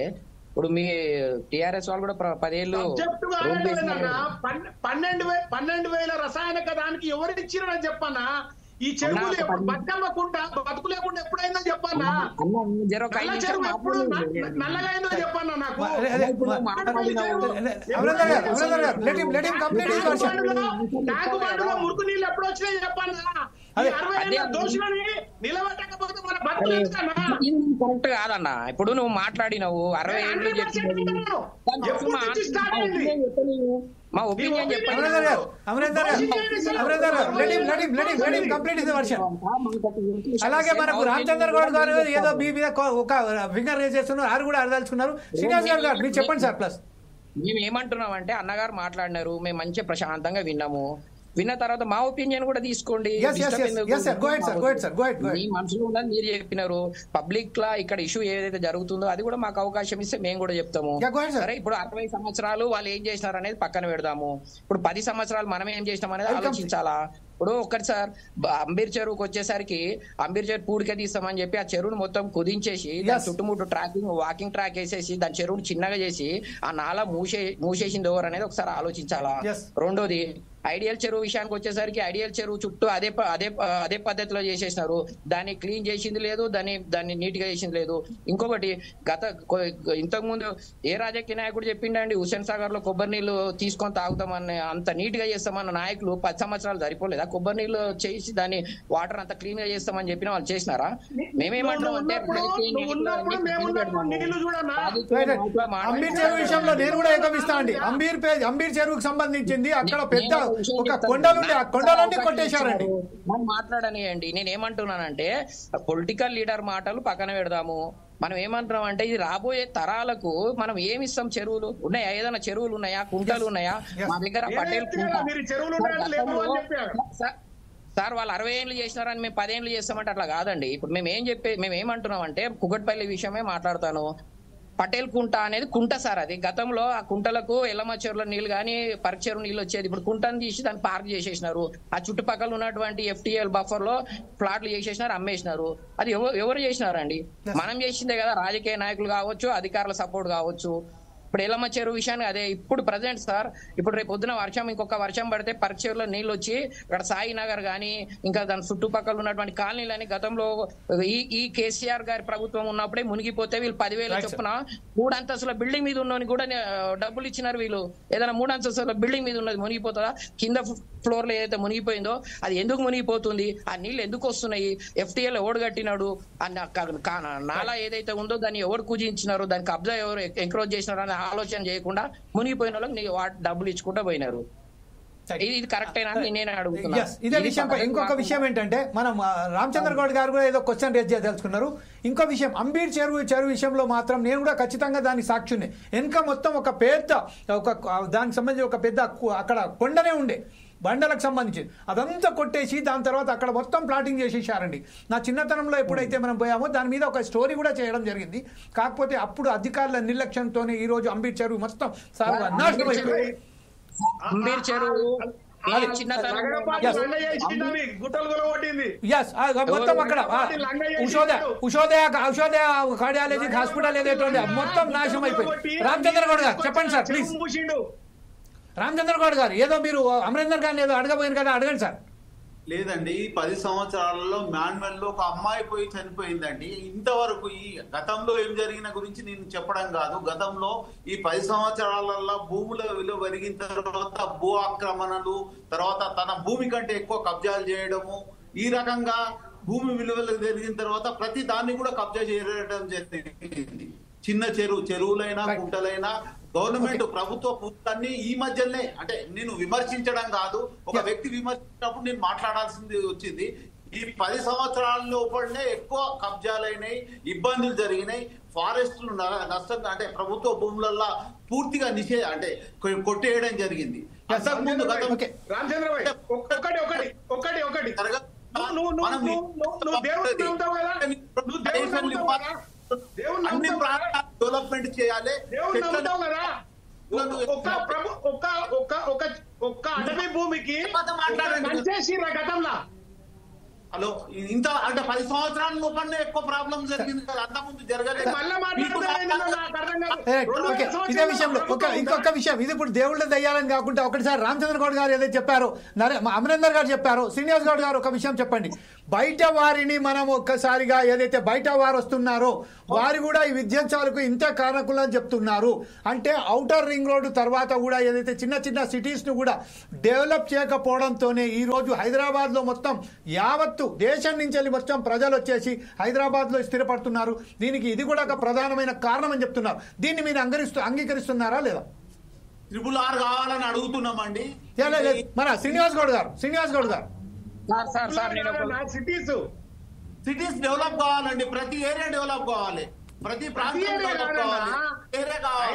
ఇప్పుడు మీ టిఆర్ఎస్ వాళ్ళు కూడా 10 ఏళ్ళు 12,000 రసాయనిక దానికి ఎవరికి ఇచ్చిరని చెప్పన్నా. ఈ చెరువులు బతుకమ్మకుండా బతుకు లేకుండా ఎప్పుడైందో చెప్పన్నా. ఎప్పుడు నల్లగా అయిందో చెప్పన్నా నాకు. మురుకు నీళ్ళు ఎప్పుడు వచ్చినాయి చెప్పన్నా. కరెక్ట్ కాదన్న. ఇప్పుడు నువ్వు మాట్లాడినవు 60 ఏళ్ళు మా ఒపీనియన్ చెప్పండి. అలాగే మనకు రామచంద్ర గౌడ్ గారు ఏదో మీ మీద ఒక ఫింగర్ రేజ్ చేస్తున్నారు, ఆరు కూడా అడదలుచుకున్నారు. శ్రీనివాస్ గారు గారు మీరు చెప్పండి సార్. ప్లస్ మేము ఏమంటున్నామంటే అన్నగారు మాట్లాడినారు, మేము మంచిగా ప్రశాంతంగా విన్నాము. విన్న తర్వాత మా ఒపీనియన్ కూడా తీసుకోండి. మీ మనసులో ఉన్నది మీరు చెప్పినారు. పబ్లిక్ లా ఇక్కడ ఇష్యూ ఏదైతే జరుగుతుందో అది కూడా మాకు అవకాశం ఇస్తే మేము కూడా చెప్తాము. సరే, ఇప్పుడు 60 సంవత్సరాలు వాళ్ళు ఏం చేసినారు అనేది పక్కన పెడదాము. ఇప్పుడు 10 సంవత్సరాలు మనం ఏం చేసినాం అనేది ఆలోచించాలా. ఇప్పుడు ఒక్కటి సార్, అంబీర్ చెరువుకి వచ్చేసరికి అంబీర్ చెరువు పూడికే తీస్తామని చెప్పి ఆ చెరువును మొత్తం కుదించేసి దాని చుట్టుముట్టు వాకింగ్ ట్రాక్ వేసేసి దాని చెరువును చిన్నగా చేసి ఆ నాలా మూసేసింది ఎవరు అనేది ఒకసారి ఆలోచించాలా. రెండోది, ఐడియల్ చెరువు విషయానికి వచ్చేసరికి ఐడియల్ చెరువు చుట్టూ అదే పద్ధతిలో చేసేసినారు. దాన్ని క్లీన్ చేసింది లేదు, దాన్ని నీట్ గా చేసింది లేదు. ఇంకొకటి ఇంతకు ముందు ఏ రాజకీయ నాయకుడు చెప్పిండండి హుస్సేన్ సాగర్ లో కొబ్బరి నీళ్లు తీసుకొని తాగుతామని, అంత నీట్ గా చేస్తామన్న నాయకులు 10 సంవత్సరాలు సరిపోలేదా? కొబ్బరి నీళ్లు చేసి దాన్ని వాటర్ అంతా క్లీన్ గా చేస్తామని చెప్పిన వాళ్ళు చేసినారా? మేమేమంటున్నాం అంటే అంబీర్ చెరువు విషయంలో నేను కూడా ఏకమిస్తా అండి. అంబీర్ చెరువుకు సంబంధించింది అక్కడ పెద్ద ఒక కొండలుండి ఆ కొండలన్నీ కొట్టేశారండి. మాట్లాడనియండి. నేను ఏమంటున్నానంటే పొలిటికల్ లీడర్ మాటలు పక్కన పెడదాము. మనం ఏమంటున్నాం అంటే ఇది రాబోయే తరాలకు మనం ఏమిస్తాం? చెరువులు ఉన్నాయా? ఏదైనా చెరువులు ఉన్నాయా? కుంటలు ఉన్నాయా? మా దగ్గర పటేల్ సార్ వాళ్ళు 60 ఏళ్ళు చేసినారని మేము 10 ఏళ్ళు చేస్తామంటే అట్లా కాదండి. ఇప్పుడు మేము ఏమంటున్నాం అంటే కుకట్పల్లి విషయమే మాట్లాడతాను. పటేల్ కుంట అనేది కుంట సార్. అది గతంలో ఆ కుంటలకు ఎల్లమ్మ చెరువుల నీళ్లు కానీ పరక చెరువు నీళ్ళు వచ్చేది. ఇప్పుడు కుంటను తీసి దాన్ని పార్క్ చేసేసినారు. ఆ చుట్టుపక్కల ఉన్నటువంటి FTL బఫర్ లో ప్లాట్లు చేసేసినారు, అమ్మేసినారు. అది ఎవరు చేసినారండి? మనం చేసిందే కదా. రాజకీయ నాయకులు కావచ్చు, అధికారుల సపోర్ట్ కావచ్చు. ఇప్పుడు ఎల్లమ్మ చెరువు విషయాన్ని అదే ఇప్పుడు ప్రజెంట్ సార్. ఇప్పుడు రేపు పొద్దున ఇంకొక వర్షం పడితే పరక చెరువులో నీళ్ళు వచ్చి ఇక్కడ సాయి నగర్ కానీ ఇంకా దాని చుట్టుపక్కల ఉన్నటువంటి కాలనీలని గతంలో ఈ కేసీఆర్ గారి ప్రభుత్వం ఉన్నప్పుడే మునిగిపోతే వీళ్ళు 10,000 చొప్పున 3 అంతస్తుల బిల్డింగ్ మీద ఉన్నోని కూడా డబ్బులు ఇచ్చినారు వీళ్ళు. ఏదైనా 3 అంతస్తుల బిల్డింగ్ మీద ఉన్నది మునిగిపోతుందా? కింద ఫ్లోర్ లో ఏదైతే మునిగిపోయిందో అది ఎందుకు మునిగిపోతుంది? ఆ నీళ్ళు ఎందుకు వస్తున్నాయి? FTL ఎవడు కట్టినాడు? నాలా ఏదైతే ఉందో దాన్ని ఎవరు పూజించినారు? దానికి కబ్జా ఎవరు ఎంకరేజ్ చేసినారు అనే ఆలోచన చేయకుండా మునిగిపోయిన వాళ్ళకి డబ్బులు ఇచ్చుకుంటూ పోయినారు. ఇది కరెక్టేనా నేను అడుగుతున్నా. ఇదే విషయంపై ఇంకొక విషయం ఏంటంటే మనం రామచంద్ర గౌడ్ గారు కూడా ఏదో క్వశ్చన్ రేజ్ చేయదలుచుకున్నారు. ఇంకో విషయం అంబీర్ చెరువు విషయంలో మాత్రం నేను కూడా ఖచ్చితంగా దానికి సాక్షిని. వెనుక మొత్తం ఒక పెద్ద దానికి సంబంధించి ఒక పెద్ద అక్కడ కొండనే ఉండే బండలకు సంబంధించి అదంతా కొట్టేసి దాని తర్వాత అక్కడ మొత్తం ప్లాటింగ్ చేసేసారండి. నా చిన్నతనంలో ఎప్పుడైతే మనం పోయామో దాని మీద ఒక స్టోరీ కూడా చేయడం జరిగింది. కాకపోతే అప్పుడు అధికారుల నిర్లక్ష్యంతోనే ఈ రోజు అంబీర్ చెరువు మొత్తం నాశనం అయిపోయింది. అంబీర్ చెరువు మొత్తం అక్కడ ఉషోదయ కార్డియాలజీ హాస్పిటల్ ఏదైతే మొత్తం నాశనం అయిపోయింది. రామచంద్ర గౌడ్ గారు చెప్పండి సార్ ప్లీజ్. రామచంద్ర గౌడ్ గారు ఏదో మీరు అమరేందర్ గారిని ఏదో అడగబోయారు కదా, అడగండి సార్. లేదండి, 10 సంవత్సరాలలో మాన్యువల్ లో ఒక అమ్మాయి పోయి చనిపోయిందండి. ఇంతవరకు ఈ గతంలో ఏం జరిగిన గురించి నేను చెప్పడం కాదు. గతంలో ఈ 10 సంవత్సరాలలో భూముల విలువ పెరిగిన తర్వాత భూ ఆక్రమణలు, తర్వాత తన భూమి కంటే ఎక్కువ కబ్జాలు చేయడము, ఈ రకంగా భూమి విలువలు పెరిగిన తర్వాత ప్రతి దాన్ని కూడా కబ్జా చేయడం జరిగింది. చిన్న చెరువులైనా కుంటలైనా గవర్నమెంట్ ప్రభుత్వ పూర్తాన్ని ఈ మధ్యనే, అంటే నేను విమర్శించడం కాదు, ఒక వ్యక్తి విమర్శించినప్పుడు నేను మాట్లాడాల్సింది వచ్చింది. ఈ 10 సంవత్సరాల లోపలనే ఎక్కువ కబ్జాలైనాయి, ఇబ్బందులు జరిగినాయి, ఫారెస్టులు నష్టం, అంటే ప్రభుత్వ భూములల్లో పూర్తిగా అంటే కొట్టేయడం జరిగింది. అంతకుముందు అన్ని ప్రాంతాలు డెవలప్మెంట్ చేయాలి. ఒక్క అటవీ భూమికి గతంలో హలో ఇంత అంటే 10 సంవత్సరాల లోపలనే ఎక్కువ ప్రాబ్లం జరిగింది కదా, అంతకుముందు జరగలేదు. ఇదే విషయంలో ఇంకొక విషయం, ఇది ఇప్పుడు దేవుళ్ళ దయ్యాలని కాకుండా ఒకటిసారి రామచంద్ర గౌడ్ గారు ఏదైతే చెప్పారో, అమరేందర్ గారు చెప్పారు, శ్రీనివాస్ గౌడ్ గారు ఒక విషయం చెప్పండి. బయట వారిని మనం ఒక్కసారిగా ఏదైతే బయట వారు వస్తున్నారో వారు కూడా ఈ విధ్వంసాలకు ఇంత కారకులు అని చెప్తున్నారు. అంటే ఔటర్ రింగ్ రోడ్డు తర్వాత కూడా ఏదైతే చిన్న చిన్న సిటీస్ ను కూడా డెవలప్ చేయకపోవడంతోనే ఈ రోజు హైదరాబాద్ లో మొత్తం యావత్తు దేశం నుంచి వెళ్ళి మొత్తం ప్రజలు వచ్చేసి హైదరాబాద్ లో స్థిరపడుతున్నారు. దీనికి ఇది కూడా ఒక ప్రధానమైన కారణం అని చెప్తున్నారు. దీన్ని మీరు అంగీకరిస్తున్నారా లేదా? RRR కావాలని అడుగుతున్నామండి. మన శ్రీనివాస్ గౌడ్ గారు సిటీస్ డెవలప్ కావాలండి, ప్రతి ఏరియా డెవలప్ కావాలి, ప్రతి ప్రాంతం డెవలప్ కావాలి, ఏరియా కావాలి.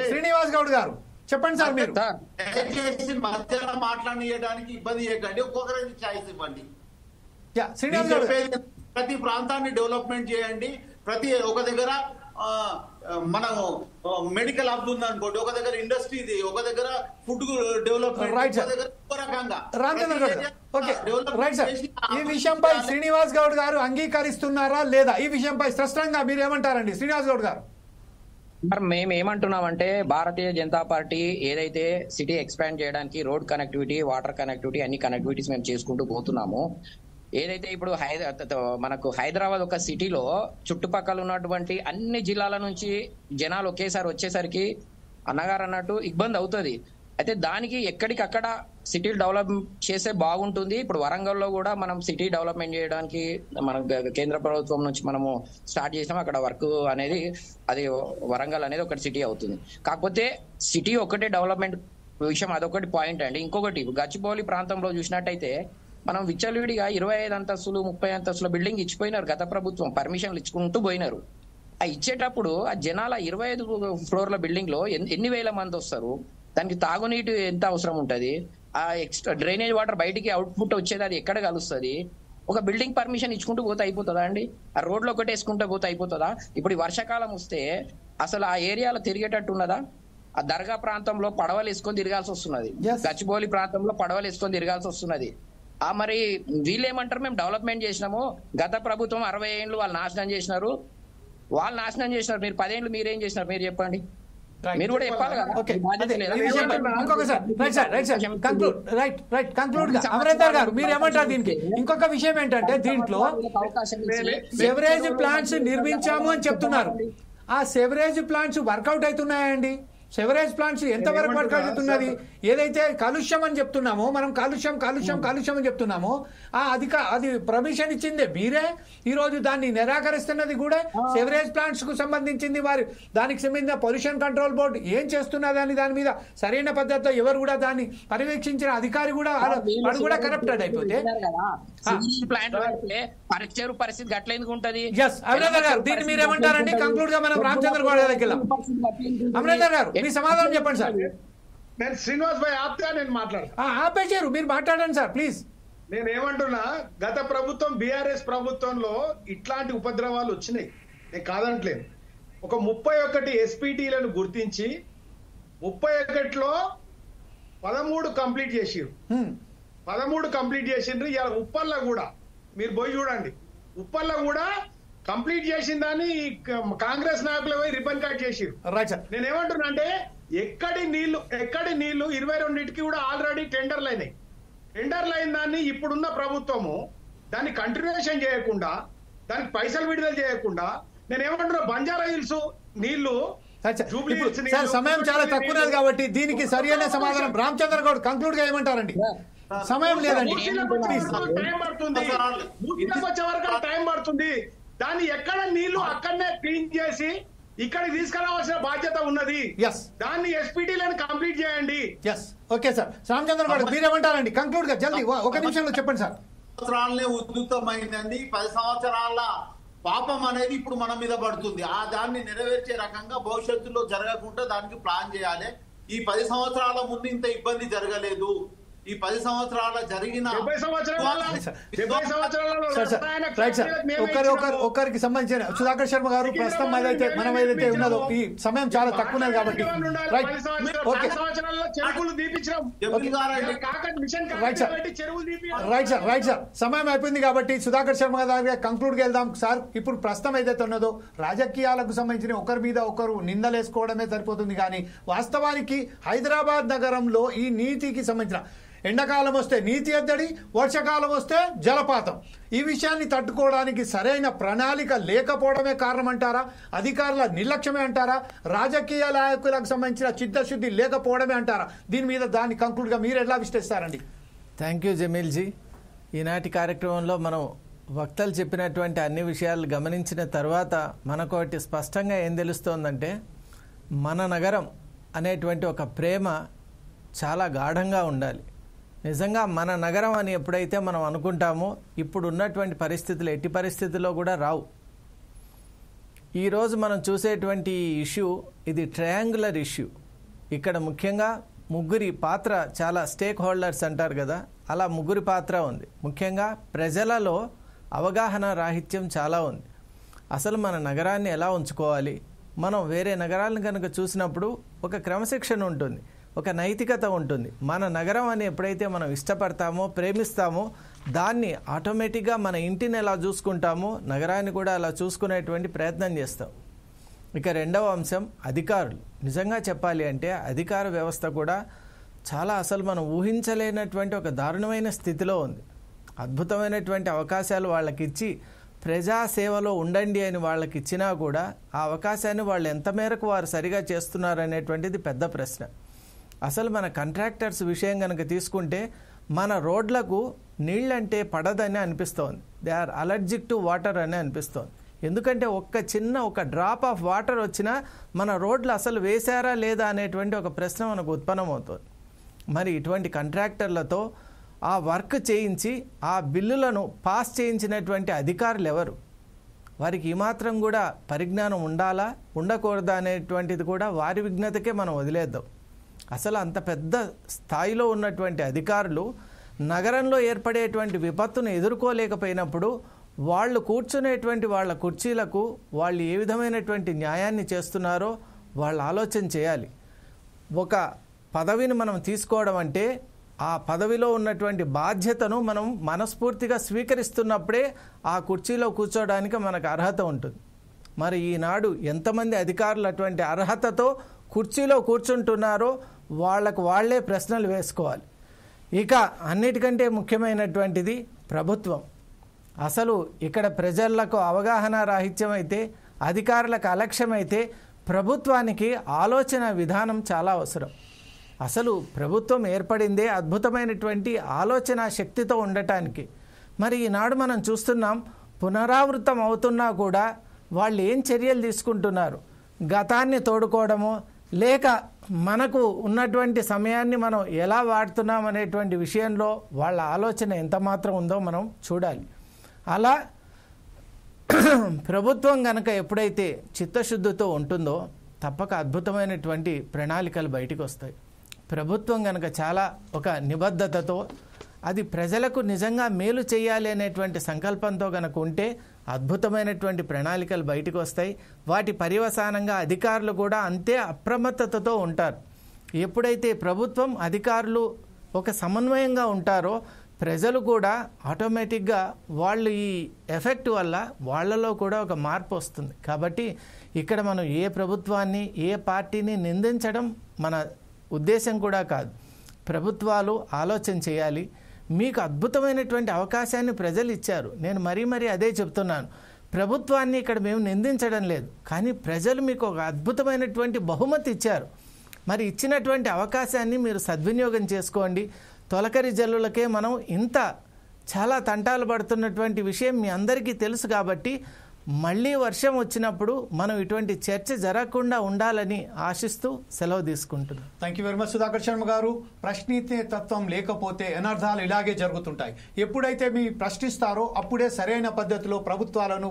శ్రీనివాస్ గౌడ్ గారు చెప్పండి సార్. మీరు దయచేసి మధ్యలో మాట్లాడడానికి ఇబ్బంది చేయకండి, ఒక్కొక్కరికి ఛాయిస్ ఇవ్వండి. ప్రతి ప్రాంతాన్ని డెవలప్మెంట్ చేయండి. ప్రతి ఒక దగ్గర మనం మెడికల్ హబ్ ఉంది అనుకోండి, ఒక దగ్గర ఇండస్ట్రీ, ఒక దగ్గర ఫుడ్ డెవలప్మెంట్, ఈ విషయంపై శ్రీనివాస్ గౌడ్ గారు అంగీకరిస్తున్నారా లేదా? ఈ విషయంపై స్పష్టంగా మీరు ఏమంటారండి శ్రీనివాస్ గౌడ్ గారు? మరి మేము ఏమంటున్నామంటే భారతీయ జనతా పార్టీ ఏదైతే సిటీ ఎక్స్పాండ్ చేయడానికి రోడ్ కనెక్టివిటీ, వాటర్ కనెక్టివిటీ, అన్ని కనెక్టివిటీస్ మేము చేసుకుంటూ పోతున్నాము. ఏదైతే ఇప్పుడు మనకు హైదరాబాద్ ఒక సిటీలో చుట్టుపక్కల ఉన్నటువంటి అన్ని జిల్లాల నుంచి జనాలు ఒకేసారి వచ్చేసరికి అన్నగారు అన్నట్టు ఇబ్బంది అవుతుంది. అయితే దానికి ఎక్కడికక్కడ సిటీ డెవలప్ చేస్తే బాగుంటుంది. ఇప్పుడు వరంగల్లో కూడా మనం సిటీ డెవలప్మెంట్ చేయడానికి మన కేంద్ర ప్రభుత్వం నుంచి మనము స్టార్ట్ చేసినాం. అక్కడ వర్క్ అనేది అది వరంగల్ అనేది ఒకటి సిటీ అవుతుంది. కాకపోతే సిటీ ఒకటే డెవలప్మెంట్ విషయం అదొకటి పాయింట్ అండి. ఇంకొకటి గచ్చిబౌలి ప్రాంతంలో చూసినట్టయితే మనం విచ్చలవిడిగా 25 అంతస్తులు 30 అంతస్తుల బిల్డింగ్ ఇచ్చిపోయినారు గత ప్రభుత్వం, పర్మిషన్లు ఇచ్చుకుంటూ పోయినారు. ఆ ఇచ్చేటప్పుడు ఆ జనాల 25 ఫ్లోర్ల బిల్డింగ్ లో ఎన్ని వేల మంది వస్తారు, దానికి తాగునీటి ఎంత అవసరం ఉంటది, ఆ ఎక్స్ట్రా డ్రైనేజ్ వాటర్ బయటికి అవుట్పుట్ వచ్చేది అది ఎక్కడ కలుస్తుంది? ఒక బిల్డింగ్ పర్మిషన్ ఇచ్చుకుంటూ పోతే అయిపోతుందా అండి? ఆ రోడ్లో ఒకటి వేసుకుంటూ పోతే అయిపోతుందా? ఇప్పుడు వర్షాకాలం వస్తే అసలు ఆ ఏరియాలో తిరిగేటట్టు ఉన్నదా? ఆ దర్గా ప్రాంతంలో పడవలు వేసుకొని తిరగాల్సి వస్తున్నది, గచ్చిబౌలి ప్రాంతంలో పడవలు వేసుకొని తిరగాల్సి వస్తున్నది. మరి వీళ్ళు ఏమంటారు, మేము డెవలప్మెంట్ చేసినాము, గత ప్రభుత్వం 60 ఏళ్ళు వాళ్ళు నాశనం చేసినారు, మీరు 10 ఏళ్ళు మీరేం చేసినారు మీరు చెప్పండి, మీరు కూడా చెప్పాలి కదా. అమరేందర్ గారు మీరు ఏమంటారు దీనికి? ఇంకొక విషయం ఏంటంటే దీంట్లో సెవరేజ్ ప్లాంట్స్ నిర్మించాము అని చెప్తున్నారు. ఆ సెవరేజ్ ప్లాంట్స్ వర్కౌట్ అవుతున్నాయండి? సెవరేజ్ ప్లాంట్స్ ఎంతవరకు వర్కౌట్ అవుతున్నది? ఏదైతే కాలుష్యం అని చెప్తున్నామో మనం, కాలుష్యం అని చెప్తున్నామో అది పర్మిషన్ ఇచ్చింది మీరే, ఈ రోజు దాన్ని నిరాకరిస్తున్నది కూడా సెవరేజ్ ప్లాంట్స్ కు సంబంధించింది. వారి దానికి సంబంధించిన పొల్యూషన్ కంట్రోల్ బోర్డు ఏం చేస్తున్నది అని దాని మీద సరైన పద్ధతిలో ఎవరు కూడా దాన్ని పర్యవేక్షించిన అధికారి కూడా వాడు కూడా కరప్టెడ్ అయిపోతే పరిస్థితి గట్ల ఎందుకు ఉంటది? అమరేందర్ గారు దీన్ని మీరేమంటారండి? కంక్లూడ్ గా మనం రామచంద్ర గౌడ్ దగ్గరికి వెళ్దాం. అమరేందర్ గారు మీ సమాధానం చెప్పండి సార్. నేను శ్రీనివాస్ భాయ్ ఆప్తే నేను మాట్లాడతా. ఆపేశారు, మీరు మాట్లాడండి సార్ ప్లీజ్. నేను ఏమంటున్నా, గత ప్రభుత్వం బీఆర్ఎస్ ప్రభుత్వంలో ఇట్లాంటి ఉపద్రవాలు వచ్చినాయి, నేను కాదంటలేదు. ఒక 31 ఎస్పీటీలను గుర్తించి 31లో 13 కంప్లీట్ చేసిరు. 13 కంప్లీట్ చేసిండ్రు. ఇలా ఉప్పల్లో కూడా మీరు పోయి చూడండి, ఉప్పల్లో కూడా కంప్లీట్ చేసిన దాన్ని కాంగ్రెస్ నాయకులు పోయి రిబన్ కట్ చేసిరు. నేనేమంటున్నా అంటే ఎక్కడి నీళ్లు 22కి కూడా ఆల్రెడీ టెండర్లు అయినాయి. టెండర్లు అయిన దాన్ని ఇప్పుడున్న ప్రభుత్వము దాన్ని కంటిన్యూషన్ చేయకుండా, దానికి పైసలు విడుదల చేయకుండా, నేనేమంటున్నా బంజారా హిల్స్ నీళ్లు సమయం చాలా తక్కువ కాబట్టి దీనికి సరైన సమాధానం రామచంద్ర గౌడ్ కంక్లూడ్ గా ఏమంటారండి? సమయం లేదండి, టైం పడుతుంది, వచ్చే వరకు టైం పడుతుంది. దాన్ని ఎక్కడ నీళ్లు అక్కడనే క్లీన్ చేసి ఇక్కడికి తీసుకురావాల్సిన బాధ్యత ఉన్నది. దాన్ని ఎస్పీటీలను కంప్లీట్ చేయండి. ఓకే సార్, రామచంద్ర గౌడ్ మీరేమంటారండి? కంక్లూడ్ గా జల్దీ 1 నిమిషంలో చెప్పండి సార్. సంవత్సరాలనే ఉద్ధృతమైందండి. 10 సంవత్సరాల పాపం అనేది ఇప్పుడు మన మీద పడుతుంది. దాన్ని నెరవేర్చే రకంగా భవిష్యత్తులో జరగకుండా దానికి ప్లాన్ చేయాలి. ఈ 10 సంవత్సరాల ముందు ఇంత ఇబ్బంది జరగలేదు. ఈ 10 సంవత్సరాల జరిగిన ఒకరికి సంబంధించిన సుధాకర్ శర్మ గారు ప్రస్తుతం మనం ఏదైతే ఉన్నదో ఈ సమయం చాలా తక్కువ ఉన్నది కాబట్టి రైట్ సార్ సమయం అయిపోయింది కాబట్టి సుధాకర్ శర్మ గారి కంక్లూడ్ గా వెళ్దాం సార్. ఇప్పుడు ప్రస్తుతం ఏదైతే ఉన్నదో రాజకీయాలకు సంబంధించిన ఒకరి మీద ఒకరు నిందలేసుకోవడమే సరిపోతుంది కానీ వాస్తవానికి హైదరాబాద్ నగరంలో ఈ నీతికి సంబంధించిన ఎండాకాలం వస్తే నీతి ఎద్దడి, వర్షాకాలం వస్తే జలపాతం, ఈ విషయాన్ని తట్టుకోవడానికి సరైన ప్రణాళిక లేకపోవడమే కారణం అంటారా? అధికారుల నిర్లక్ష్యమే అంటారా? రాజకీయ నాయకులకు సంబంధించిన చిత్తశుద్ధి లేకపోవడమే అంటారా? దీని మీద దాన్ని కంక్లూడ్గా మీరు ఎట్లా విశ్లేషిస్తారండి? Thank you Jameel ji. ఈనాటి కార్యక్రమంలో మనం వక్తలు చెప్పినటువంటి అన్ని విషయాలు గమనించిన తర్వాత మనకు ఒకటి స్పష్టంగా ఏం తెలుస్తోందంటే మన నగరం అనేటువంటి ఒక ప్రేమ చాలా గాఢంగా ఉండాలి. నిజంగా మన నగరం అని ఎప్పుడైతే మనం అనుకుంటామో ఇప్పుడు ఉన్నటువంటి పరిస్థితులు ఎట్టి పరిస్థితుల్లో కూడా రావు. ఈరోజు మనం చూసేటువంటి ఇష్యూ ఇది ట్రయాంగులర్ ఇష్యూ. ఇక్కడ ముఖ్యంగా ముగ్గురి పాత్ర, చాలా స్టేక్ హోల్డర్స్ అంటారు కదా, అలా ముగ్గురి పాత్ర ఉంది. ముఖ్యంగా ప్రజలలో అవగాహన రాహిత్యం చాలా ఉంది. అసలు మన నగరాన్ని ఎలా ఉంచుకోవాలి, మనం వేరే నగరాలను కనుక చూసినప్పుడు ఒక క్రమశిక్షణ ఉంటుంది, ఒక నైతికత ఉంటుంది. మన నగరం అని ఎప్పుడైతే మనం ఇష్టపడతామో ప్రేమిస్తామో దాన్ని ఆటోమేటిక్గా మన ఇంటిని ఎలా చూసుకుంటామో నగరాన్ని కూడా అలా చూసుకునేటువంటి ప్రయత్నం చేస్తాం. ఇక రెండవ అంశం అధికారులు. నిజంగా చెప్పాలి అంటే అధికార వ్యవస్థ కూడా చాలా అసలు మనం ఊహించలేనటువంటి ఒక దారుణమైన స్థితిలో ఉంది. అద్భుతమైనటువంటి అవకాశాలు వాళ్ళకి ఇచ్చి ప్రజాసేవలో ఉండండి అని వాళ్ళకి ఇచ్చినా కూడా ఆ అవకాశాన్ని వాళ్ళు ఎంత మేరకు వారు సరిగా చేస్తున్నారనేటువంటిది పెద్ద ప్రశ్న. అసలు మన కాంట్రాక్టర్స్ విషయం కనుక తీసుకుంటే మన రోడ్లకు నీళ్ళంటే పడదని అనిపిస్తోంది. They are allergic to water అని అనిపిస్తోంది. ఎందుకంటే ఒక డ్రాప్ ఆఫ్ వాటర్ వచ్చినా మన రోడ్లు అసలు వేశారా లేదా అనేటువంటి ఒక ప్రశ్న మనకు ఉత్పన్నమవుతుంది. మరి ఇటువంటి కాంట్రాక్టర్లతో ఆ వర్క్ చేయించి ఆ బిల్లులను పాస్ చేయించినటువంటి అధికారులు ఎవరు? వారికి ఏమాత్రం కూడా పరిజ్ఞానం ఉండాలా ఉండకూడదా అనేటువంటిది కూడా వారి విజ్ఞతకే మనం వదిలేద్దాం. అసలు అంత పెద్ద స్థాయిలో ఉన్నటువంటి అధికారులు నగరంలో ఏర్పడేటువంటి విపత్తును ఎదుర్కోలేకపోయినప్పుడు వాళ్ళు కూర్చునేటువంటి వాళ్ళ కుర్చీలకు వాళ్ళు ఏ విధమైనటువంటి న్యాయాన్ని చేస్తున్నారో వాళ్ళు ఆలోచన చేయాలి. ఒక పదవిని మనం తీసుకోవడం అంటే ఆ పదవిలో ఉన్నటువంటి బాధ్యతను మనం మనస్ఫూర్తిగా స్వీకరిస్తున్నప్పుడే ఆ కుర్చీలో కూర్చోవడానికి మనకు అర్హత ఉంటుంది. మరి ఈనాడు ఎంతమంది అధికారులు అటువంటి అర్హతతో కుర్చీలో కూర్చుంటున్నారో వాళ్లకు వాళ్లే ప్రశ్నలు వేసుకోవాలి. ఇక అన్నిటికంటే ముఖ్యమైనటువంటిది ప్రభుత్వం. అసలు ఇక్కడ ప్రజలకు అవగాహన రాహిత్యం అయితే, అధికారులకు అలక్ష్యమైతే ప్రభుత్వానికి ఆలోచన విధానం చాలా అవసరం. అసలు ప్రభుత్వం ఏర్పడిందే అద్భుతమైనటువంటి ఆలోచన శక్తితో ఉండటానికి. మరి ఈనాడు మనం చూస్తున్నాం, పునరావృతం అవుతున్నా కూడా వాళ్ళు ఏం చర్యలు తీసుకుంటున్నారు? గతాన్ని తోడుకోవడమో లేక మనకు ఉన్నటువంటి సమయాన్ని మనం ఎలా వాడుతున్నాం అనేటువంటి విషయంలో వాళ్ళ ఆలోచన ఎంత మాత్రం ఉందో మనం చూడాలి. అలా ప్రభుత్వం కనుక ఎప్పుడైతే చిత్తశుద్ధితో ఉంటుందో తప్పక అద్భుతమైనటువంటి ప్రణాళికలు బయటికి వస్తాయి. ప్రభుత్వం కనుక చాలా ఒక నిబద్ధతతో అది ప్రజలకు నిజంగా మేలు చేయాలి అనేటువంటి సంకల్పంతో కనుక ఉంటే అద్భుతమైనటువంటి ప్రణాళికలు బయటకు వస్తాయి. వాటి పర్యవసానంగా అధికారులు కూడా అంతే అప్రమత్తతతో ఉంటారు. ఎప్పుడైతే ప్రభుత్వం అధికారులు ఒక సమన్వయంగా ఉంటారో ప్రజలు కూడా ఆటోమేటిక్గా వాళ్ళు ఈ ఎఫెక్ట్ వల్ల వాళ్ళలో కూడా ఒక మార్పు వస్తుంది. కాబట్టి ఇక్కడ మనం ఏ ప్రభుత్వాన్ని ఏ పార్టీని నిందించడం మన ఉద్దేశం కూడా కాదు. ప్రభుత్వాలు ఆలోచన చేయాలి. మీకు అద్భుతమైనటువంటి అవకాశాన్ని ప్రజలు ఇచ్చారు. నేను మరీ అదే చెప్తున్నాను. ప్రభుత్వాన్ని ఇక్కడ మేము నిందించడం లేదు, కానీ ప్రజలు మీకు ఒక అద్భుతమైనటువంటి బహుమతి ఇచ్చారు. మరి ఇచ్చినటువంటి అవకాశాన్ని మీరు సద్వినియోగం చేసుకోండి. తొలకరి జల్లులకే మనం ఇంత చాలా తంటాలు పడుతున్నటువంటి విషయం మీ అందరికీ తెలుసు. కాబట్టి మళ్ళీ వర్షం వచ్చినప్పుడు మనం ఇటువంటి చర్చ జరగకుండా ఉండాలని ఆశిస్తూ సెలవు తీసుకుంటున్నాం. Thank you very much Sudhakar Sharma గారు. ప్రశ్నించే తత్వం లేకపోతే అనర్థాలు ఇలాగే జరుగుతుంటాయి. ఎప్పుడైతే మీరు ప్రశ్నిస్తారో అప్పుడే సరైన పద్ధతిలో ప్రభుత్వాలను,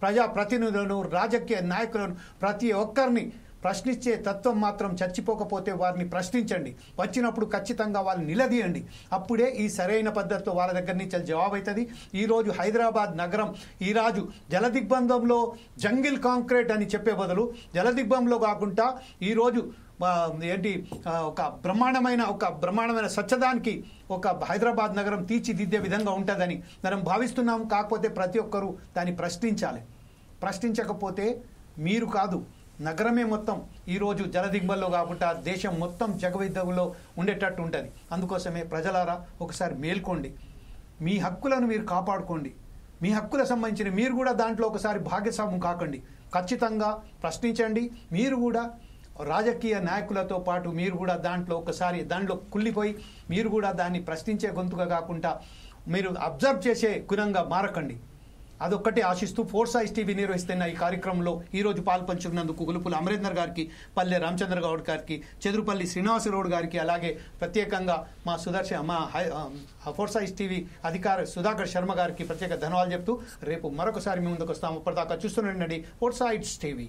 ప్రజాప్రతినిధులను, రాజకీయ నాయకులను ప్రతి ఒక్కరిని ప్రశ్నించే తత్వం మాత్రం చచ్చిపోకపోతే వారిని ప్రశ్నించండి. వచ్చినప్పుడు ఖచ్చితంగా వాళ్ళని నిలదీయండి. అప్పుడే ఈ సరైన పద్ధతితో వాళ్ళ దగ్గర నుంచి జవాబు అవుతుంది. ఈరోజు హైదరాబాద్ నగరం ఈరోజు జలదిగ్బంధంలో జంగిల్ కాంక్రీట్ అని చెప్పే బదులు జలదిగ్బంధంలో కాకుండా ఈరోజు ఒక బ్రహ్మాండమైన స్వచ్ఛదానికి ఒక హైదరాబాద్ నగరం తీర్చిదిద్దే విధంగా ఉంటుందని మనం భావిస్తున్నాం. కాకపోతే ప్రతి ఒక్కరూ దాన్ని ప్రశ్నించాలి. ప్రశ్నించకపోతే మీరు కాదు, నగరమే మొత్తం ఈరోజు జలదిగ్బంధంలో కాకుండా దేశం మొత్తం జగవిద్యలో ఉండేటట్టు ఉంటుంది. అందుకోసమే ప్రజలారా ఒకసారి మేల్కోండి. మీ హక్కులను మీరు కాపాడుకోండి. మీ హక్కులకు సంబంధించిన మీరు కూడా దాంట్లో ఒకసారి భాగస్వామ్యం కాకండి. ఖచ్చితంగా ప్రశ్నించండి. మీరు కూడా రాజకీయ నాయకులతో పాటు మీరు కూడా దాంట్లో కుళ్ళిపోయి మీరు కూడా దాన్ని ప్రశ్నించే గొంతుగా కాకుండా మీరు అబ్జర్వ్ చేసే గుణంగా మారకండి. అదొక్కటే ఆశిస్తూ ఫోర్సైజ్ టీవీ నిర్వహిస్తున్న ఈ కార్యక్రమంలో ఈరోజు పాల్పంచుకున్నందుకు గులుపుల అమరేందర్ గారికి, పల్లె రామచంద్ర గౌడ్ గారికి, చెదురుపల్లి శ్రీనివాసరావు గారికి, అలాగే ప్రత్యేకంగా మా ఫోర్సైజ్ టీవీ అధికారి సుధాకర్ శర్మ గారికి ప్రత్యేక ధన్యవాదాలు చెప్తూ రేపు మరొకసారి మీ ముందుకు వస్తాము. అప్పటిదాకా చూస్తూనే ఉండండి ఫోర్సైజ్ టీవీ.